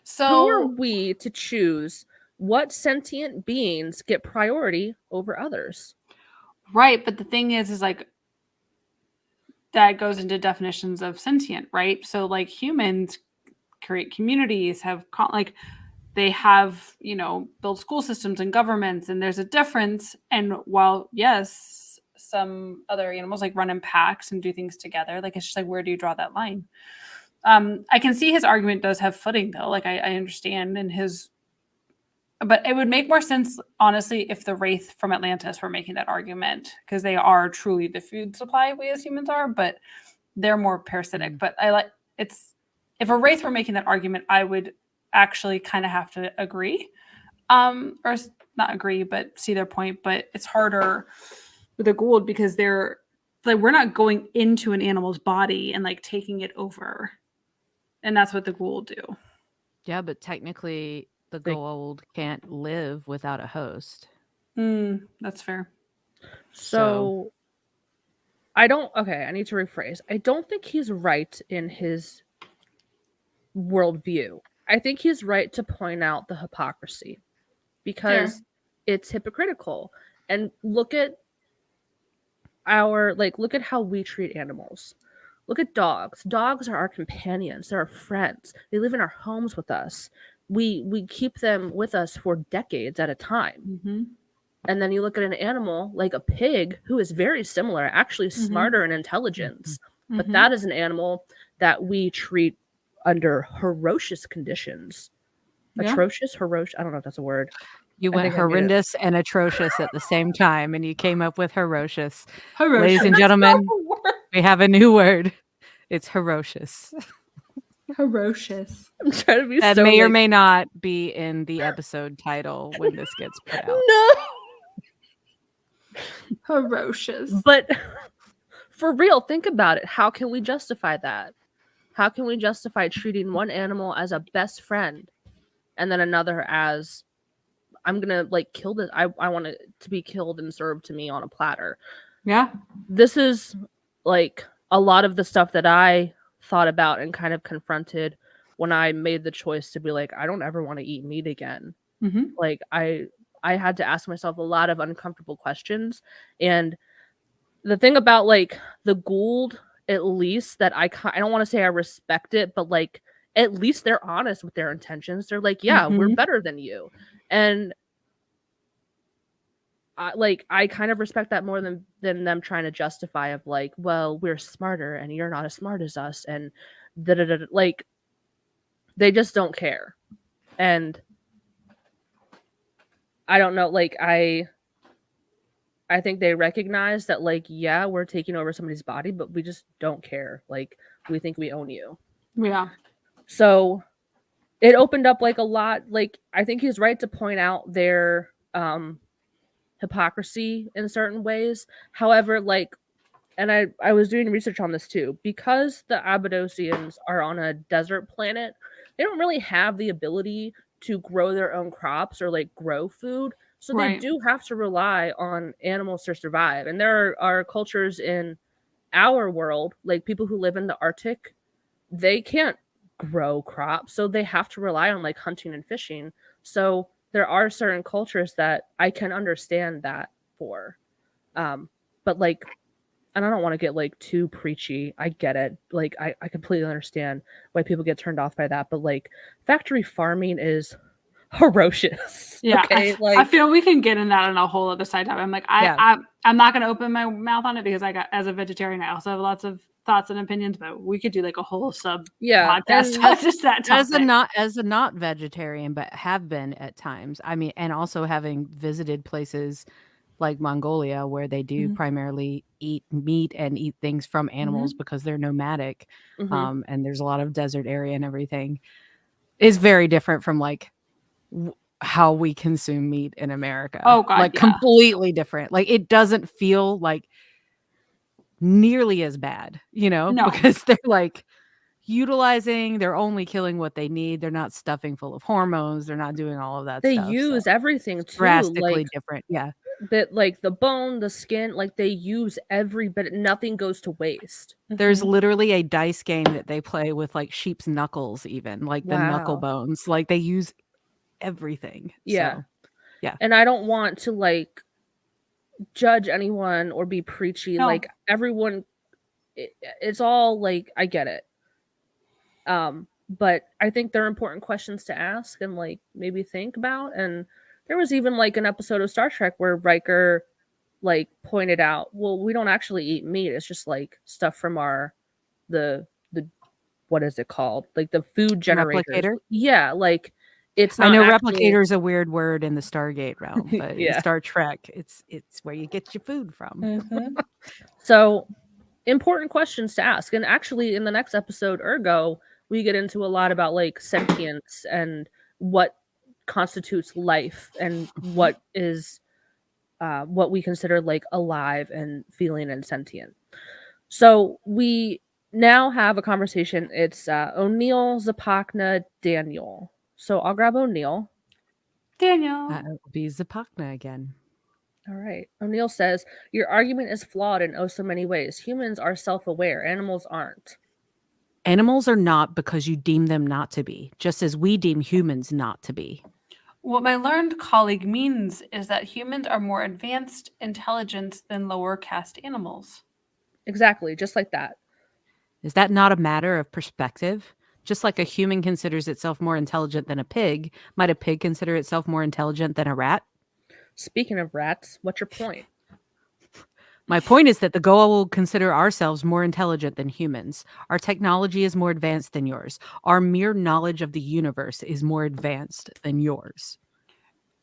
So who are we to choose what sentient beings get priority over others? Right, but the thing is like that goes into definitions of sentient, right? So like humans create communities, they have, build school systems and governments, and there's a difference. And while yes, some other animals like run in packs and do things together, like it's just like, where do you draw that line? I can see his argument does have footing though. Like I understand in his, but it would make more sense, honestly, if the Wraith from Atlantis were making that argument, because they are truly the food supply we as humans are, but they're more parasitic. But I like it's if a Wraith were making that argument, I would actually kind of have to agree, or not agree, but see their point. But it's harder with a Goa'uld because they're like we're not going into an animal's body and like taking it over, and that's what the Goa'uld do. Yeah, but technically the They- Goa'uld can't live without a host. That's fair. So I need to rephrase. I don't think he's right in his worldview. I think he's right to point out the hypocrisy because it's hypocritical. And look at look at how we treat animals. Look at dogs. Dogs are our companions. They're our friends. They live in our homes with us. We keep them with us for decades at a time. And then you look at an animal like a pig, who is very similar, actually smarter in intelligence. But that is an animal that we treat under ferocious conditions. Atrocious? Ferocious? I don't know if that's a word. You I went think I made it. horrendous and atrocious at the same time, and you came up with ferocious. Ferocious. Ladies and gentlemen, we have a new word. It's ferocious. Ferocious. I'm trying to be That so may or like, may not be in the episode title when this gets put out. no. Ferocious. But for real, think about it. How can we justify that? How can we justify treating one animal as a best friend and then another as I'm gonna like kill this? I want it to be killed and served to me on a platter. Yeah. This is like a lot of the stuff that I thought about and kind of confronted when I made the choice to be like, I don't ever want to eat meat again. Like I had to ask myself a lot of uncomfortable questions. And the thing about like the Goa'uld, at least that I don't want to say I respect it, but like at least they're honest with their intentions. They're like, yeah, we're better than you. And I kind of respect that more than them trying to justify of like, well, we're smarter and you're not as smart as us, and like they just don't care. And I don't know, like I think they recognize that like, yeah, we're taking over somebody's body, but we just don't care. Like we think we own you. Yeah. So it opened up like a lot. Like I think he's right to point out their hypocrisy in certain ways. However, like, and I was doing research on this too, because the Abadosians are on a desert planet, they don't really have the ability to grow their own crops or like grow food. So they do have to rely on animals to survive. And there are cultures in our world, like people who live in the Arctic, they can't grow crops. So they have to rely on like hunting and fishing. So there are certain cultures that I can understand that for. But like, and I don't want to get like too preachy. I get it. Like I completely understand why people get turned off by that. But like factory farming is ferocious. Yeah. Okay. I feel we can get in that on a whole other side topic. I'm like, I'm not going to open my mouth on it because as a vegetarian, I also have lots of thoughts and opinions, but we could do like a whole podcast on just that topic. As a not vegetarian, but have been at times. I mean, and also having visited places like Mongolia where they do primarily eat meat and eat things from animals because they're nomadic, and there's a lot of desert area and everything, is very different from like how we consume meat in America. Oh God, like completely different. Like it doesn't feel like nearly as bad, because they're like they're only killing what they need. They're not stuffing full of hormones. They're not doing all of that they stuff. use everything too. Drastically like, different. Yeah. But like the bone, the skin, like they use every bit. Nothing goes to waste. There's literally a dice game that they play with like sheep's knuckles, even like the knuckle bones. Like they use everything. Yeah. So, yeah. And I don't want to like judge anyone or be preachy. No. Like everyone, it's all like, I get it. But I think they're important questions to ask and like maybe think about. And there was even like an episode of Star Trek where Riker like pointed out, well, we don't actually eat meat. It's just like stuff from the what is it called? Like the food generators. Replicator? Yeah, like it's I not know actually replicator is a weird word in the Stargate realm, but in yeah. Star Trek, it's where you get your food from. Mhm. So important questions to ask. And actually in the next episode, Ergo, we get into a lot about like sentience and what constitutes life and what we consider like alive and feeling and sentient. So we now have a conversation. It's O'Neill, Zapakna, Daniel. So I'll grab O'Neill. Daniel. It will be Zapakna again. All right. O'Neill says, your argument is flawed in oh so many ways. Humans are self aware, animals aren't. Animals are not because you deem them not to be, just as we deem humans not to be. What my learned colleague means is that humans are more advanced intelligence than lower caste animals. Exactly, just like that. Is that not a matter of perspective? Just like a human considers itself more intelligent than a pig, might a pig consider itself more intelligent than a rat? Speaking of rats, what's your point? My point is that the goal will consider ourselves more intelligent than humans. Our technology is more advanced than yours. Our mere knowledge of the universe is more advanced than yours.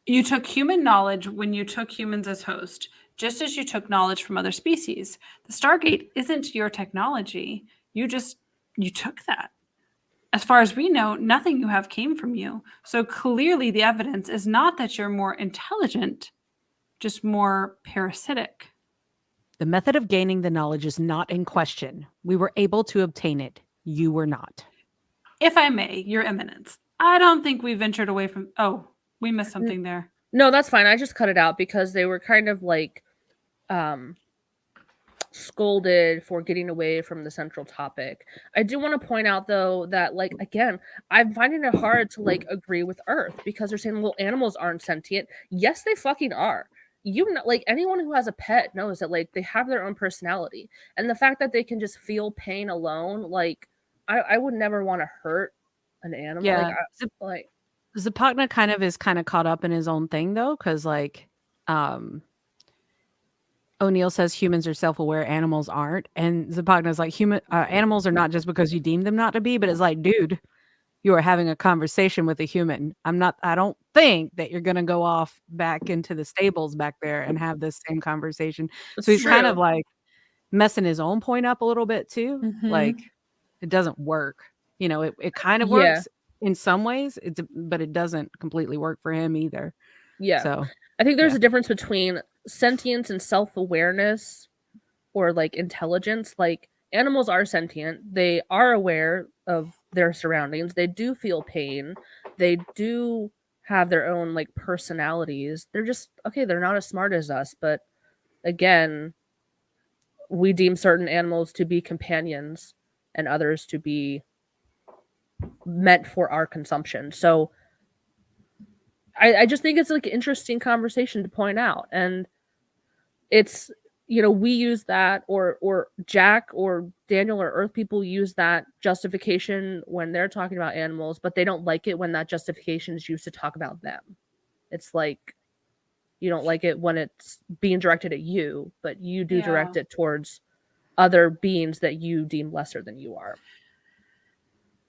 You took human knowledge when you took humans as host, just as you took knowledge from other species. The Stargate isn't your technology. You took that. As far as we know, nothing you have came from you. So clearly the evidence is not that you're more intelligent, just more parasitic. The method of gaining the knowledge is not in question. We were able to obtain it. You were not. If I may, Your Eminence, I don't think we ventured away from. Oh, we missed something there. No, that's fine. I just cut it out because they were kind of like um scolded for getting away from the central topic. I do want to point out though that like again, I'm finding it hard to like agree with Earth because they're saying well animals aren't sentient. Yes, they fucking are. You know, like anyone who has a pet knows that like they have their own personality. And the fact that they can just feel pain alone, like I would never want to hurt an animal. Yeah. Like Zapakna kind of caught up in his own thing though, because like O'Neill says humans are self-aware, animals aren't, and Zapagna's like animals are not just because you deem them not to be, but it's like, dude, you are having a conversation with a human. I don't think that you're gonna go off back into the stables back there and have this same conversation. So he's kind of like messing his own point up a little bit too. Mhm. Like it doesn't work. You know, it kind of Yeah. works in some ways, but it doesn't completely work for him either. Yeah. So I think there's yeah. a difference between sentience and self-awareness or like intelligence. Like animals are sentient. They are aware of their surroundings. They do feel pain. They do have their own like personalities. They're just okay, they're not as smart as us, but again, we deem certain animals to be companions and others to be meant for our consumption. So I just think it's like an interesting conversation to point out. And it's we use that or Jack or Daniel or Earth people use that justification when they're talking about animals, but they don't like it when that justification is used to talk about them. It's like you don't like it when it's being directed at you, but you do direct Yeah. it towards other beings that you deem lesser than you are.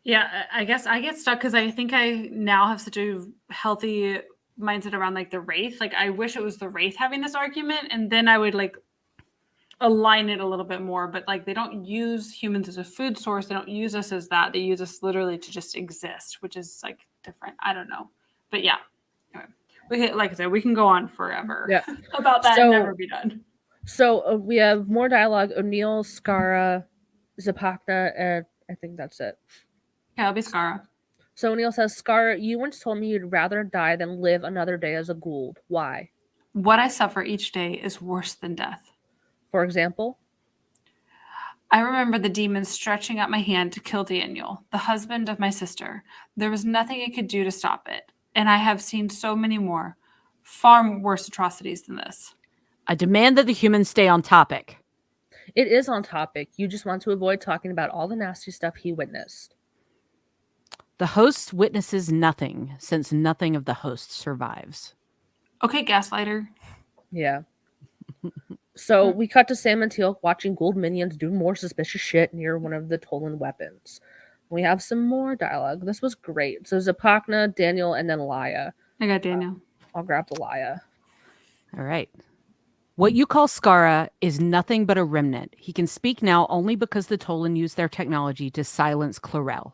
Yeah, I guess I get stuck because I think I now have such a healthy mindset around like the Wraith. Like I wish it was the Wraith having this argument, and then I would like align it a little bit more. But like they don't use humans as a food source. They don't use us as that. They use us literally to just exist, which is like different. I don't know. But yeah. Anyway, like I said, we can go on forever Yeah. about that and never be done. So we have more dialogue. O'Neill, Skara, Zapakna, and I think that's it. Okay, I'll be Skara. So O'Neill says, Skara, you once told me you'd rather die than live another day as a Gould. Why? What I suffer each day is worse than death. For example? I remember the demon stretching out my hand to kill Daniel, the husband of my sister. There was nothing I could do to stop it. And I have seen so many more, far worse atrocities than this. I demand that the humans stay on topic. It is on topic. You just want to avoid talking about all the nasty stuff he witnessed. The host witnesses nothing, since nothing of the host survives. Okay, gaslighter. Yeah. So we cut to Sam and Teal watching Gould minions do more suspicious shit near one of the Tolan weapons. We have some more dialogue. This was great. So Zapakna, Daniel, and then Laya. I got Daniel. I'll grab the Laya. All right. What you call Skara is nothing but a remnant. He can speak now only because the Tolan used their technology to silence Chlorel.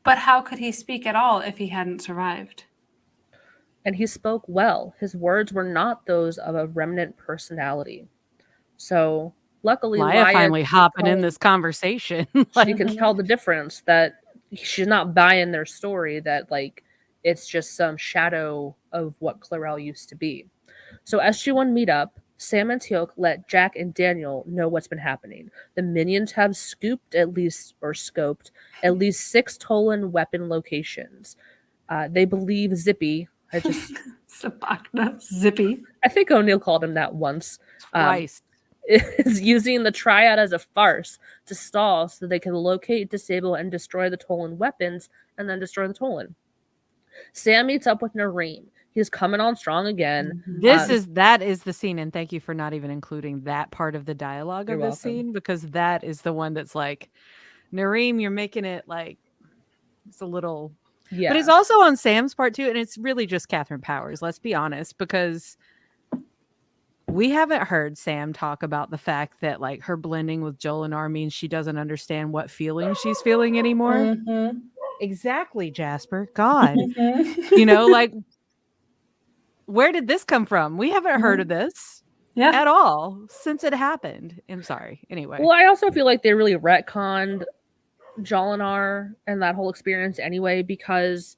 But how could he speak at all if he hadn't survived? And he spoke well. His words were not those of a remnant personality. So luckily, Laya finally hopping in told- this conversation. she can tell the difference, that she's not buying their story, that like it's just some shadow of what Clarel used to be. So SG1 meet up. Sam and Teal'c let Jack and Daniel know what's been happening. The minions have scoped at least 6 Tolan weapon locations. They believe Zippy. Zapakna, Zippy. I think O'Neill called him that once. Twice. Is using the triad as a farce to stall so they can locate, disable, and destroy the Tolan weapons, and then destroy the Tolan. Sam meets up with Nareem. He's coming on strong again. That is the scene, and thank you for not even including that part of the dialogue of You're this welcome. scene, because that is the one that's like, Nareem, you're making it like it's a little, Yeah. but it's also on Sam's part too, and it's really just Catherine Powers. Let's be honest, because we haven't heard Sam talk about the fact that like her blending with Jolinar means she doesn't understand what feeling she's feeling anymore. Mm-hmm. Exactly, Jasper. God, Mm-hmm. you know, like where did this come from? We haven't heard of this Yeah. at all since it happened. I'm sorry. Anyway. Well, I also feel like they really retconned Jolinar and that whole experience anyway, because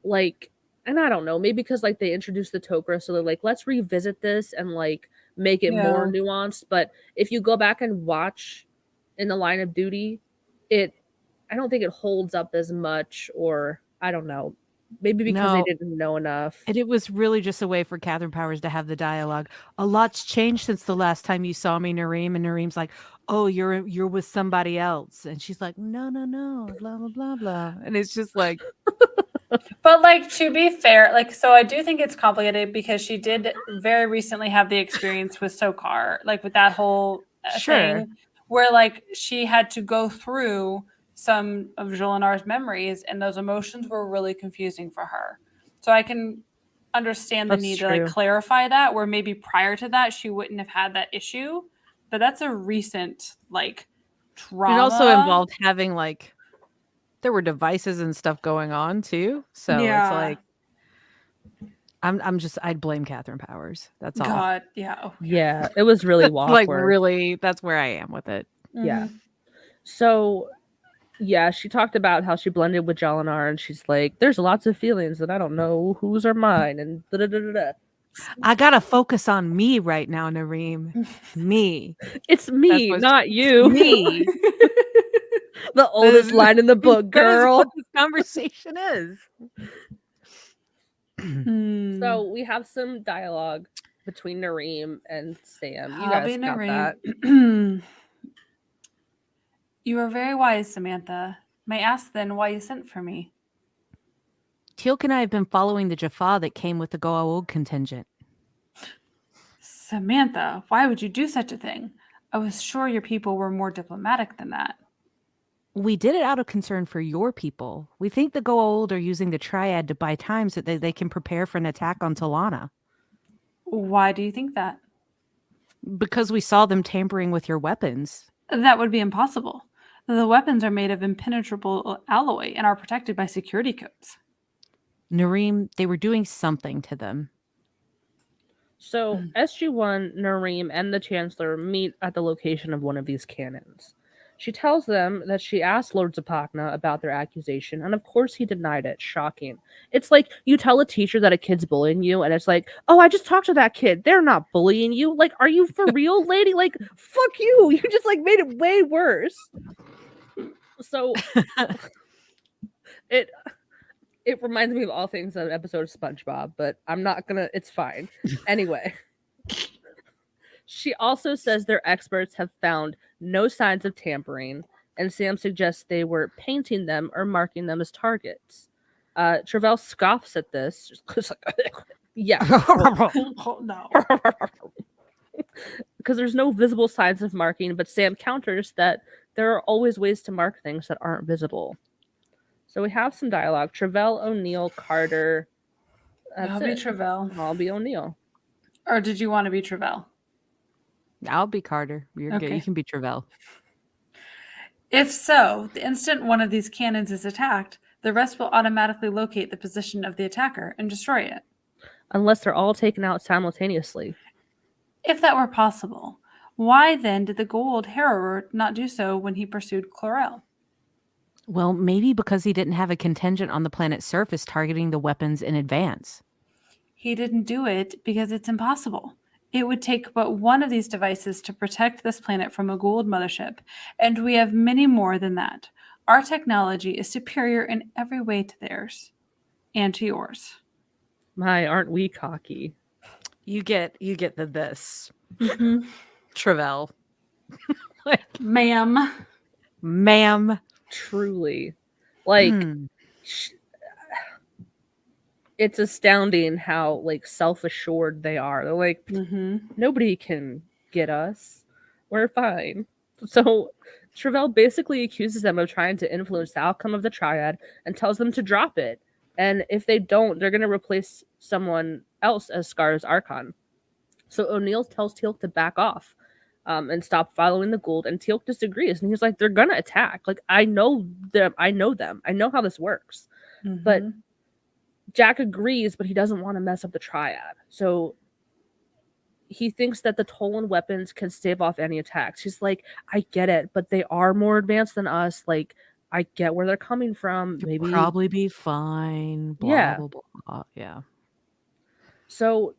like, and I don't know, maybe because like they introduced the Tok'ra, so they're like, let's revisit this and like make it more Yeah. nuanced. But if you go back and watch in the Line of Duty, I don't think it holds up as much, or I don't know, maybe because they No. didn't know enough. And it was really just a way for Catherine Powers to have the dialogue. A lot's changed since the last time you saw me, Nareem. And Nareem's like, oh, you're with somebody else. And she's like, no, blah, blah, blah, blah. And it's just like, But like, to be fair, like, so I do think it's complicated because she did very recently have the experience with Sokar, like with that whole Sure. thing where like she had to go through some of Jolinar's memories, and those emotions were really confusing for her. So I can understand the That's need to like true. clarify that, where maybe prior to that she wouldn't have had that issue, but that's a recent like trauma. it also involved having like, there were devices and stuff going on too. So Yeah. it's like, I'd blame Catherine Powers. That's all. God, yeah. Oh, Yeah, it was really That's, like awkward. really, that's where I am with it. Yeah. So, yeah, she talked about how she blended with Jolinar, and she's like, there's lots of feelings that I don't know whose are mine, and da-da-da-da-da. I gotta focus on me right now, Nareem. Me. It's me, what- not you. Me. The oldest is- line in the book, That is girl. what this conversation is. So we have some dialogue between Nareem and Sam. You Hobby guys got that. Nareem. You are very wise, Samantha. May I ask then why you sent for me? Teal'c and I have been following the Jaffa that came with the Goa'uld contingent. Samantha, why would you do such a thing? I was sure your people were more diplomatic than that. We did it out of concern for your people. We think the Goa'uld are using the Triad to buy time so that they can prepare for an attack on Talana. Why do you think that? Because we saw them tampering with your weapons. That would be impossible. The weapons are made of impenetrable alloy and are protected by security codes. Nareem, they were doing something to them. So SG1, Nareem, and the Chancellor meet at the location of one of these cannons. She tells them that she asked Lord Zapakna about their accusation, and of course he denied it. Shocking. It's like you tell a teacher that a kid's bullying you, and it's like, oh, I just talked to that kid. They're not bullying you. Like, are you for real, lady? Like, fuck you. You just like made it way worse. So it reminds me of all things of an episode of SpongeBob, but I'm not gonna. It's fine. Anyway. She also says their experts have found no signs of tampering, and Sam suggests they were painting them or marking them as targets. Travell scoffs at this. Yeah. Oh, no. Because there's no visible signs of marking, but Sam counters that there are always ways to mark things that aren't visible. So we have some dialogue. Travell, O'Neill, Carter. That's I'll be it. Travell. I'll be O'Neill. Or did you want to be Travell? I'll be Carter. You're good. Okay. You can be Travell. If so, the instant one of these cannons is attacked, the rest will automatically locate the position of the attacker and destroy it. Unless they're all taken out simultaneously. If that were possible, why then did the Gold Harrower not do so when he pursued Chlorel? Well, maybe because he didn't have a contingent on the planet's surface targeting the weapons in advance. He didn't do it because it's impossible. It would take but one of these devices to protect this planet from a Gould mothership, and we have many more than that. Our technology is superior in every way to theirs and to yours. My, aren't we cocky? You get the this. Mm-hmm. Travell. Ma'am. Ma'am. Truly. Like, Hmm. it's astounding how, like, self-assured they are. They're like, Mm-hmm. nobody can get us. We're fine. So Travell basically accuses them of trying to influence the outcome of the triad and tells them to drop it. And if they don't, they're going to replace someone else as Scar's Archon. So O'Neill tells Teal'c to back off and stop following the Gould. And Teal'c disagrees. And he's like, they're going to attack. Like, I know them. I know how this works. Mm-hmm. But Jack agrees, but he doesn't want to mess up the triad. So he thinks that the Tolan weapons can stave off any attacks. He's like, I get it, but they are more advanced than us. Like, I get where they're coming from. You'll Maybe probably be fine. Blah, Yeah. blah, blah. Yeah. So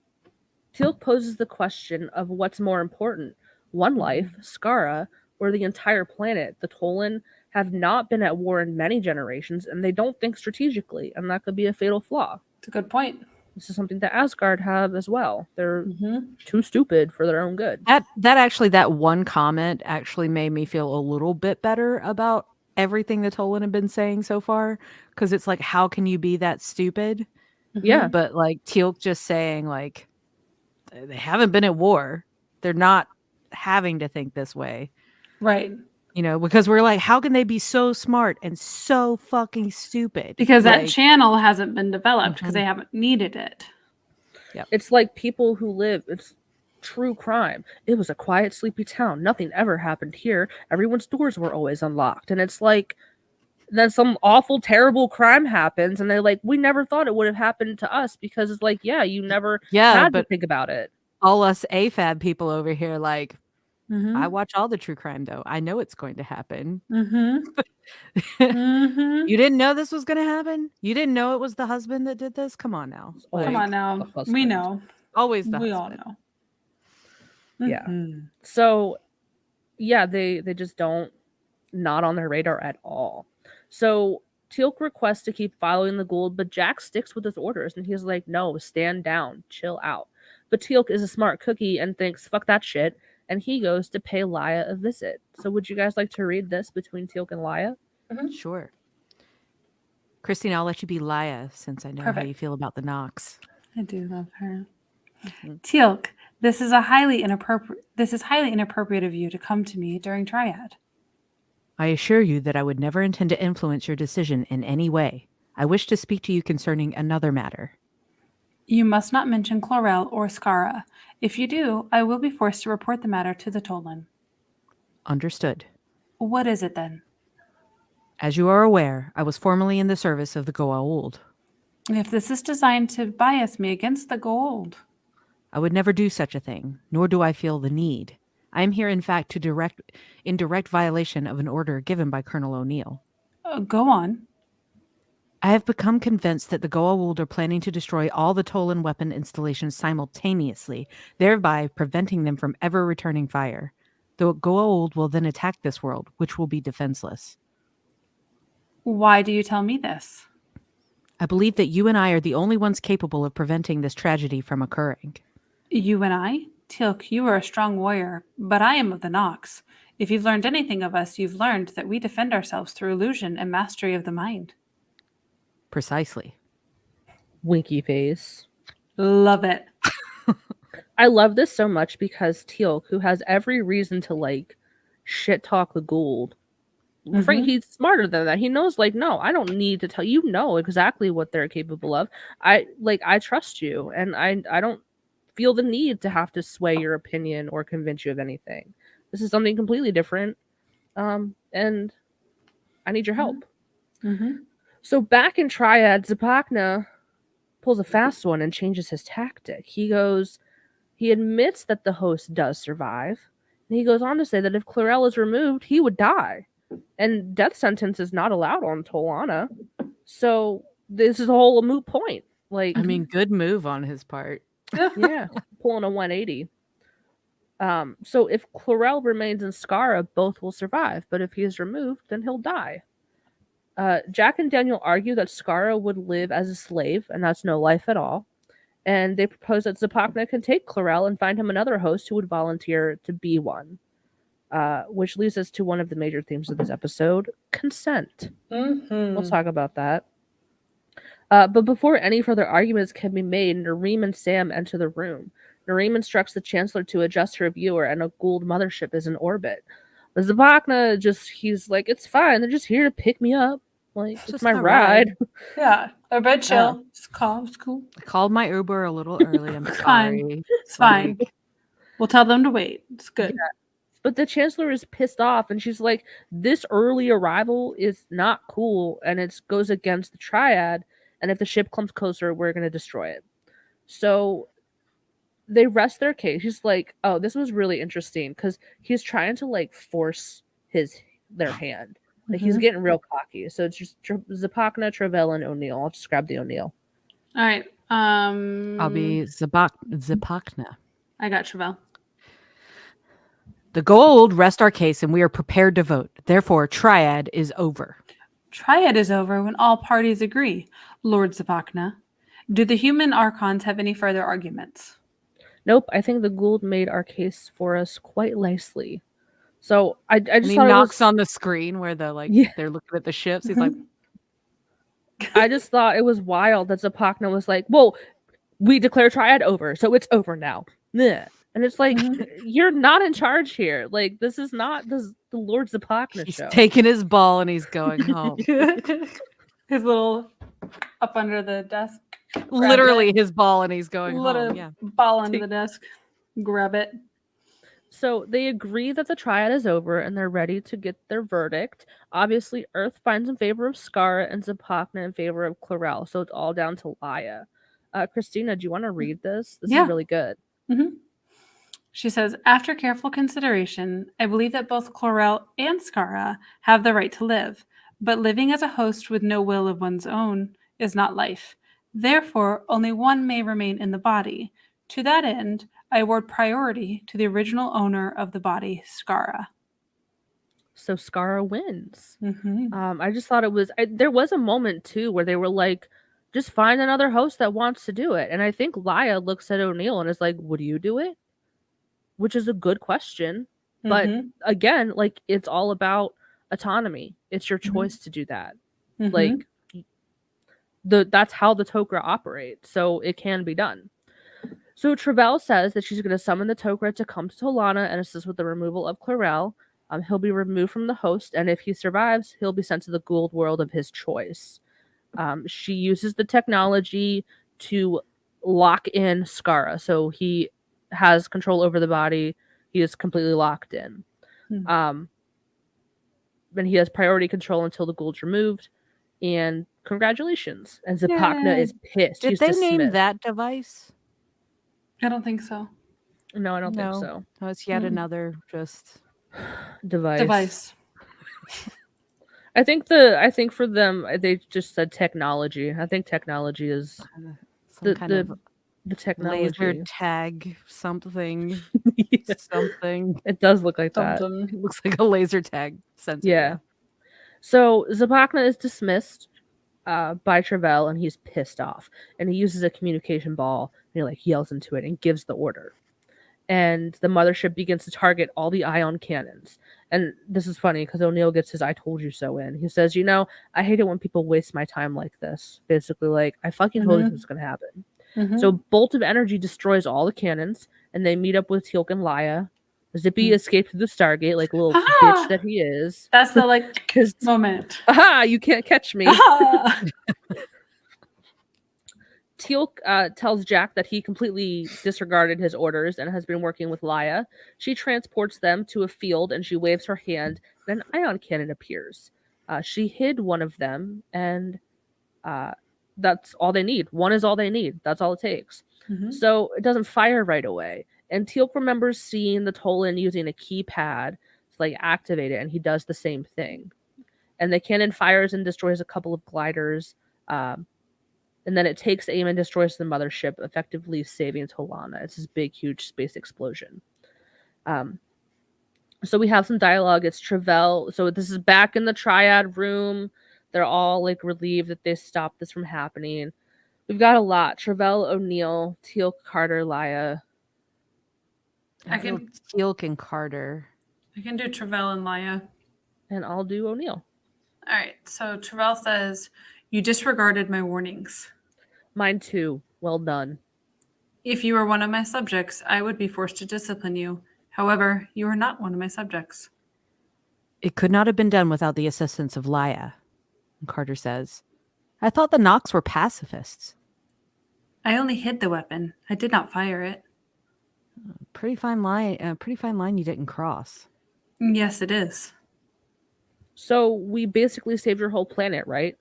Teal'c poses the question of what's more important, one life, Skara, or the entire planet. The Tolan have not been at war in many generations, and they don't think strategically, and that could be a fatal flaw. It's a good point. This is something that Asgard have as well. They're Mm-hmm. too stupid for their own good. That one comment actually made me feel a little bit better about everything the Tolan have been saying so far, because it's like, how can you be that stupid? Yeah. But like Teal'c just saying, like, they haven't been at war. They're not having to think this way. Right. Because we're like, how can they be so smart and so fucking stupid? Because that Like, channel hasn't been developed because Mhm. they haven't needed it. It's like people who live, it's true crime. It was a quiet, sleepy town. Nothing ever happened here. Everyone's doors were always unlocked. And it's like, then some awful, terrible crime happens, and they're like, we never thought it would have happened to us, because it's like, yeah, you never had to but think about it. all us AFAB people over here, like, Mm-hmm. I watch all the true crime though. I know it's going to happen. Mm-hmm. Mm-hmm. You didn't know this was going to happen? You didn't know it was the husband that did this? Come on now. Like, Come on now. the husband. We know. Always the We all husband. know. Yeah. Mhm. So, yeah, they just don't, not on their radar at all. So Teal'c requests to keep following the Gould, but Jack sticks with his orders, and he's like, no, stand down, chill out. But Teal'c is a smart cookie and thinks, fuck that shit, and he goes to pay Laya a visit. So would you guys like to read this between Teal'c and Laya? Sure. Christine, I'll let you be Laya, since I know how Perfect. you feel about the Nox. I do love her. Mhm. Teal'c, this is highly inappropriate of you to come to me during Triad. I assure you that I would never intend to influence your decision in any way. I wish to speak to you concerning another matter. You must not mention Chlorel or Skara. If you do, I will be forced to report the matter to the Tolan. Understood. What is it then? As you are aware, I was formerly in the service of the Goa'uld. If this is designed to bias me against the Gold, I would never do such a thing, nor do I feel the need. I am here, in fact, in direct violation of an order given by Colonel O'Neill. Go on. I have become convinced that the Goa'uld are planning to destroy all the Tolan weapon installations simultaneously, thereby preventing them from ever returning fire. The Goa'uld will then attack this world, which will be defenseless. Why do you tell me this? I believe that you and I are the only ones capable of preventing this tragedy from occurring. You and I? Teal'c, you are a strong warrior, but I am of the Nox. If you've learned anything of us, you've learned that we defend ourselves through illusion and mastery of the mind. Precisely. Winky face. Love it. I love this so much because Teal'c, who has every reason to, like, shit talk the Gould, Mhm. He's smarter than that. He knows, like, no, I don't need to tell you. Know exactly what they're capable of. I trust you, and I don't feel the need to have to sway your opinion or convince you of anything. This is something completely different, and I need your help. Mhm. So back in Triad, Zapakna pulls a fast one and changes his tactic. He admits that the host does survive, and he goes on to say that if Clarel is removed, he would die. And death sentence is not allowed on Tolana. So this is a whole moot point. Like, I mean, good move on his part. yeah, pulling a 180. So if Clarel remains in Skara, both will survive, but if he is removed, then he'll die. Jack and Daniel argue that Skara would live as a slave, and that's no life at all. And they propose that Zapakna can take Clarel and find him another host who would volunteer to be one. Which leads us to one of the major themes of this episode: consent. We'll talk about that. But before any further arguments can be made, Nareem and Sam enter the room. Nareem instructs the Chancellor to adjust her viewer, and a Gould mothership is in orbit. But Zapakna he's like, it's fine. They're just here to pick me up. Like, it's Just my my ride. Yeah, they're very chill. It's calm. It's cool. I called my Uber a little early. I'm It's fine. sorry. It's fine. We'll tell them to wait. It's good. Yeah. But the Chancellor is pissed off, and she's like, this early arrival is not cool, and it goes against the Triad, and if the ship comes closer, we're going to destroy it. So they rest their case. He's like, oh, this was really interesting, because he's trying to, like, force their hand. Like, he's getting real cocky. So it's just Zapakna, Travell, and O'Neill. I'll just grab the O'Neill. All right. I'll be Zapakna. I got Travell. The Gould rest our case, and we are prepared to vote. Therefore, Triad is over. Triad is over when all parties agree. Lord Zapakna, do the human archons have any further arguments? Nope, I think the Gould made our case for us quite nicely. So I And just he thought knocks it was, on the screen where they're looking at the ships. He's like, I just thought it was wild that Zapakna was like, well, we declare Triad over, so it's over now. Bleh. And it's like, you're not in charge here. Like, this is not the Lord Zapakna he's show. taking his ball and he's going home. His little up under the desk. Literally his ball and he's going Little home. Yeah. ball under the desk. Grab it. So they agree that the Triad is over and they're ready to get their verdict. Obviously, Earth finds in favor of Skara and Zapakna in favor of Clarel. So it's all down to Laya. Christina, do you want to read this? This Yeah. is really good. Mm-hmm. She says, after careful consideration, I believe that both Clarel and Skara have the right to live, but living as a host with no will of one's own is not life. Therefore, only one may remain in the body. To that end, I award priority to the original owner of the body, Skara. So Skara wins. Mm-hmm. I just thought it was. There was a moment too where they were like, just find another host that wants to do it. And I think Laya looks at O'Neill and is like, would you do it? Which is a good question. But again, like, it's all about autonomy. It's your choice to do that. Mm-hmm. Like, that's how the Tok'ra operate. So it can be done. So Travell says that she's going to summon the Tok'ra to come to Tolana and assist with the removal of Clarel. He'll be removed from the host, and if he survives, he'll be sent to the Gould world of his choice. She uses the technology to lock in Skara, so he has control over the body. He is completely locked in. And he has priority control until the Gould's removed. And congratulations. And Zapakna is pissed. Did He's they dismissed. name that device? I don't think so. No, I don't think so. No, it's yet another just Device. I think for them they just said technology. I think technology is some kind of the technology. laser tag something. Yeah. Something. It does look like that. It looks like a laser tag sensor. Yeah. So Zapakna is dismissed by Travell, and he's pissed off. And he uses a communication ball and he like yells into it and gives the order. And the mothership begins to target all the ion cannons. And this is funny because O'Neill gets his "I told you so" in. He says, I hate it when people waste my time like this. Basically, like, I fucking told you this was going to happen. So Bolt of Energy destroys all the cannons, and they meet up with Teal'c and Laya. Zippy escaped through the Stargate like a little Ah! bitch that he is. That's the like His moment. aha, you can't catch me. Ah! Teal tells Jack that he completely disregarded his orders and has been working with Laya. She transports them to a field and she waves her hand, and an ion cannon appears. She hid one of them, and that's all they need. One is all they need. That's all it takes. Mhm. So it doesn't fire right away. And Teal'c remembers seeing the Tolan using a keypad to like activate it, and he does the same thing. And the cannon fires and destroys a couple of gliders. And then it takes aim and destroys the mothership, effectively saving Tolana. It's this big, huge space explosion. So we have some dialogue. It's Travell. So this is back in the triad room. They're all like relieved that they stopped this from happening. We've got a lot. Travell, O'Neill, Teal'c, Carter, Laya. I can Teal'c and Carter. do Travell and Laya. And I'll do O'Neill. All right. So Travell says, "You disregarded my warnings. Mine too. Well done. If you were one of my subjects, I would be forced to discipline you. However, you are not one of my subjects." It could not have been done without the assistance of Laya. And Carter says, I thought the Nox were pacifists. I only hid the weapon. I did not fire it. Pretty fine line you didn't cross. Yes, it is. So we basically saved your whole planet, right?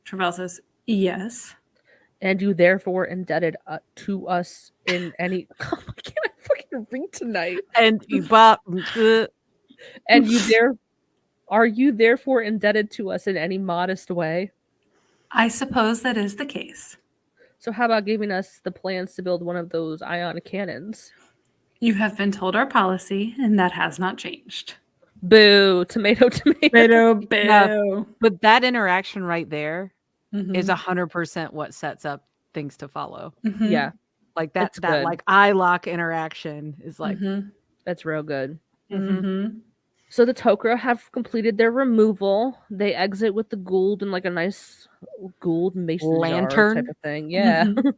Travell says, "Yes." And you therefore indebted to us in any. Why can't I fucking read tonight? And And are you therefore indebted to us in any modest way? I suppose that is the case. So how about giving us the plans to build one of those ion cannons? You have been told our policy, and that has not changed. Boo! Tomato, tomato. Boo. but that interaction right there Mhm. is 100% what sets up things to follow. Mhm. Yeah, Like that It's good. like eye lock interaction is like Mhm. that's real good. Mhm. So the Tok'ra have completed their removal. They exit with the Gould in like a nice Gould mason jar Lantern? type of thing. Yeah. Mhm.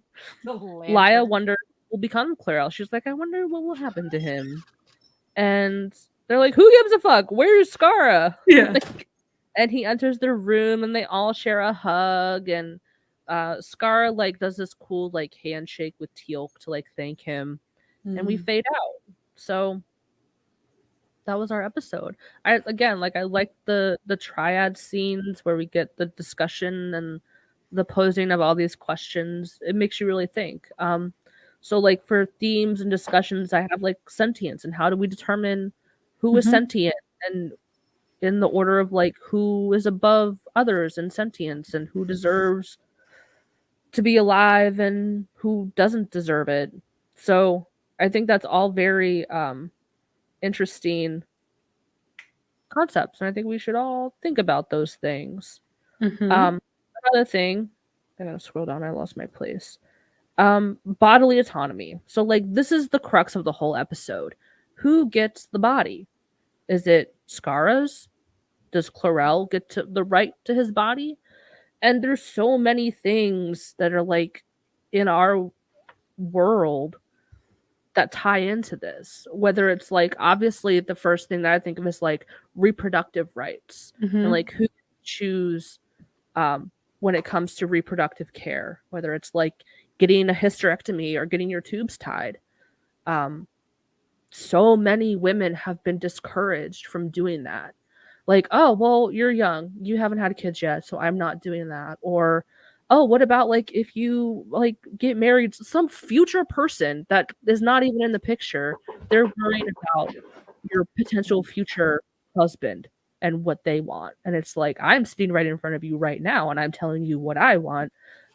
Laya wonders what will become of Clarel. She's like, I wonder what will happen to him. And they're like, who gives a fuck? Where's Skara? Yeah. And he enters their room and they all share a hug. And Skara like does this cool like handshake with Teal'c to like thank him. And we fade out. So that was our episode. I like the triad scenes where we get the discussion and the posing of all these questions. It makes you really think. So like for themes and discussions, I have like sentience and how do we determine who is Mhm. sentient, and in the order of like who is above others in sentience and who deserves to be alive and who doesn't deserve it. So I think that's all very interesting concepts, and I think we should all think about those things. Mhm. Another thing, I gotta scroll down. I lost my place. Bodily autonomy. So, like, this is the crux of the whole episode. Who gets the body? Is it Skara's? Does Chlorel get to the right to his body? And there's so many things that are like in our world that tie into this, whether it's like obviously the first thing that I think of is like reproductive rights and Mhm. like who choose when it comes to reproductive care, whether it's like getting a hysterectomy or getting your tubes tied. So many women have been discouraged from doing that. Like, oh, well, you're young, you haven't had kids yet, so I'm not doing that. Or, oh, what about like if you like get married to some future person that is not even in the picture? They're worried about your potential future husband and what they want. And it's like, I'm sitting right in front of you right now and I'm telling you what I want,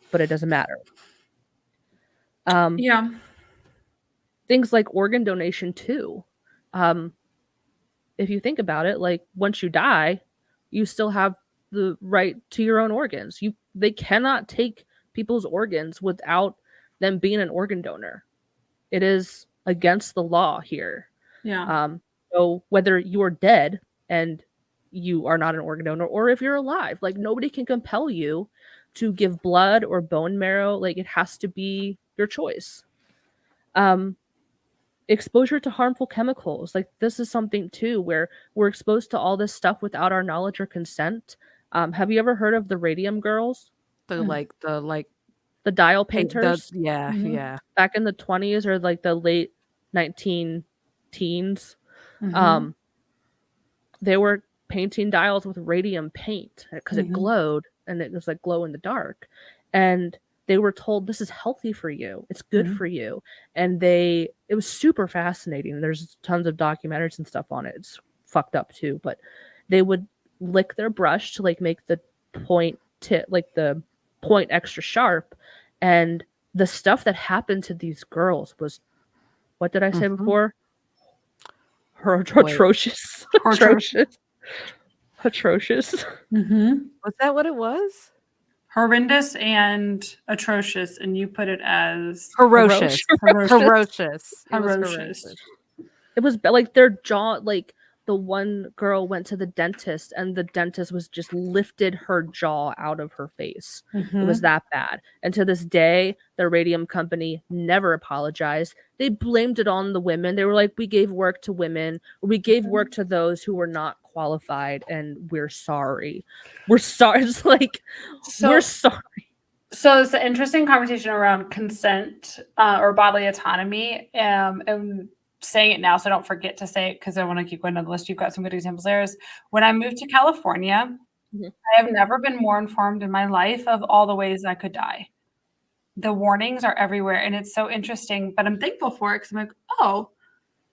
but it doesn't matter. Yeah. Things like organ donation too. If you think about it, like once you die, you still have the right to your own organs. They cannot take people's organs without them being an organ donor. It is against the law here. Yeah. So whether you're dead and you are not an organ donor, or if you're alive, like nobody can compel you to give blood or bone marrow. Like it has to be your choice. exposure to harmful chemicals. Like this is something too where we're exposed to all this stuff without our knowledge or consent. Have you ever heard of the radium girls? The like The dial the painters yeah, Mhm. yeah. back in the 20s or like the late 19 teens. Mhm. They were painting dials with radium paint because it Mhm. glowed and it was like glow in the dark. And they were told this is healthy for you. It's good Mhm. for you. And it was super fascinating. There's tons of documentaries and stuff on it. It's fucked up too, but they would lick their brush to like make the point tip like the point extra sharp. And the stuff that happened to these girls was, what did I say Mhm. before? Wait. Atrocious. Atrocious. Atrocious. Mhm. Was that what it was? Horrendous and atrocious, and you put it as Ferocious. ferocious. Ferocious. It was Ferocious. ferocious. It was like their jaw, like the one girl went to the dentist and the dentist was just lifted her jaw out of her face. It was Mhm. that bad. And to this day, the radium company never apologized. They blamed it on the women. They were like, we gave work to women, or we gave work to those who were not qualified, and we're sorry. We're sorry. It's like, we're So, sorry. so it's an interesting conversation around consent or bodily autonomy. And saying it now, so I don't forget to say it because I want to keep going down the list. You've got some good examples there. Is when I moved to California, Mhm. I have never been more informed in my life of all the ways I could die. The warnings are everywhere, and it's so interesting. But I'm thankful for it because I'm like, oh,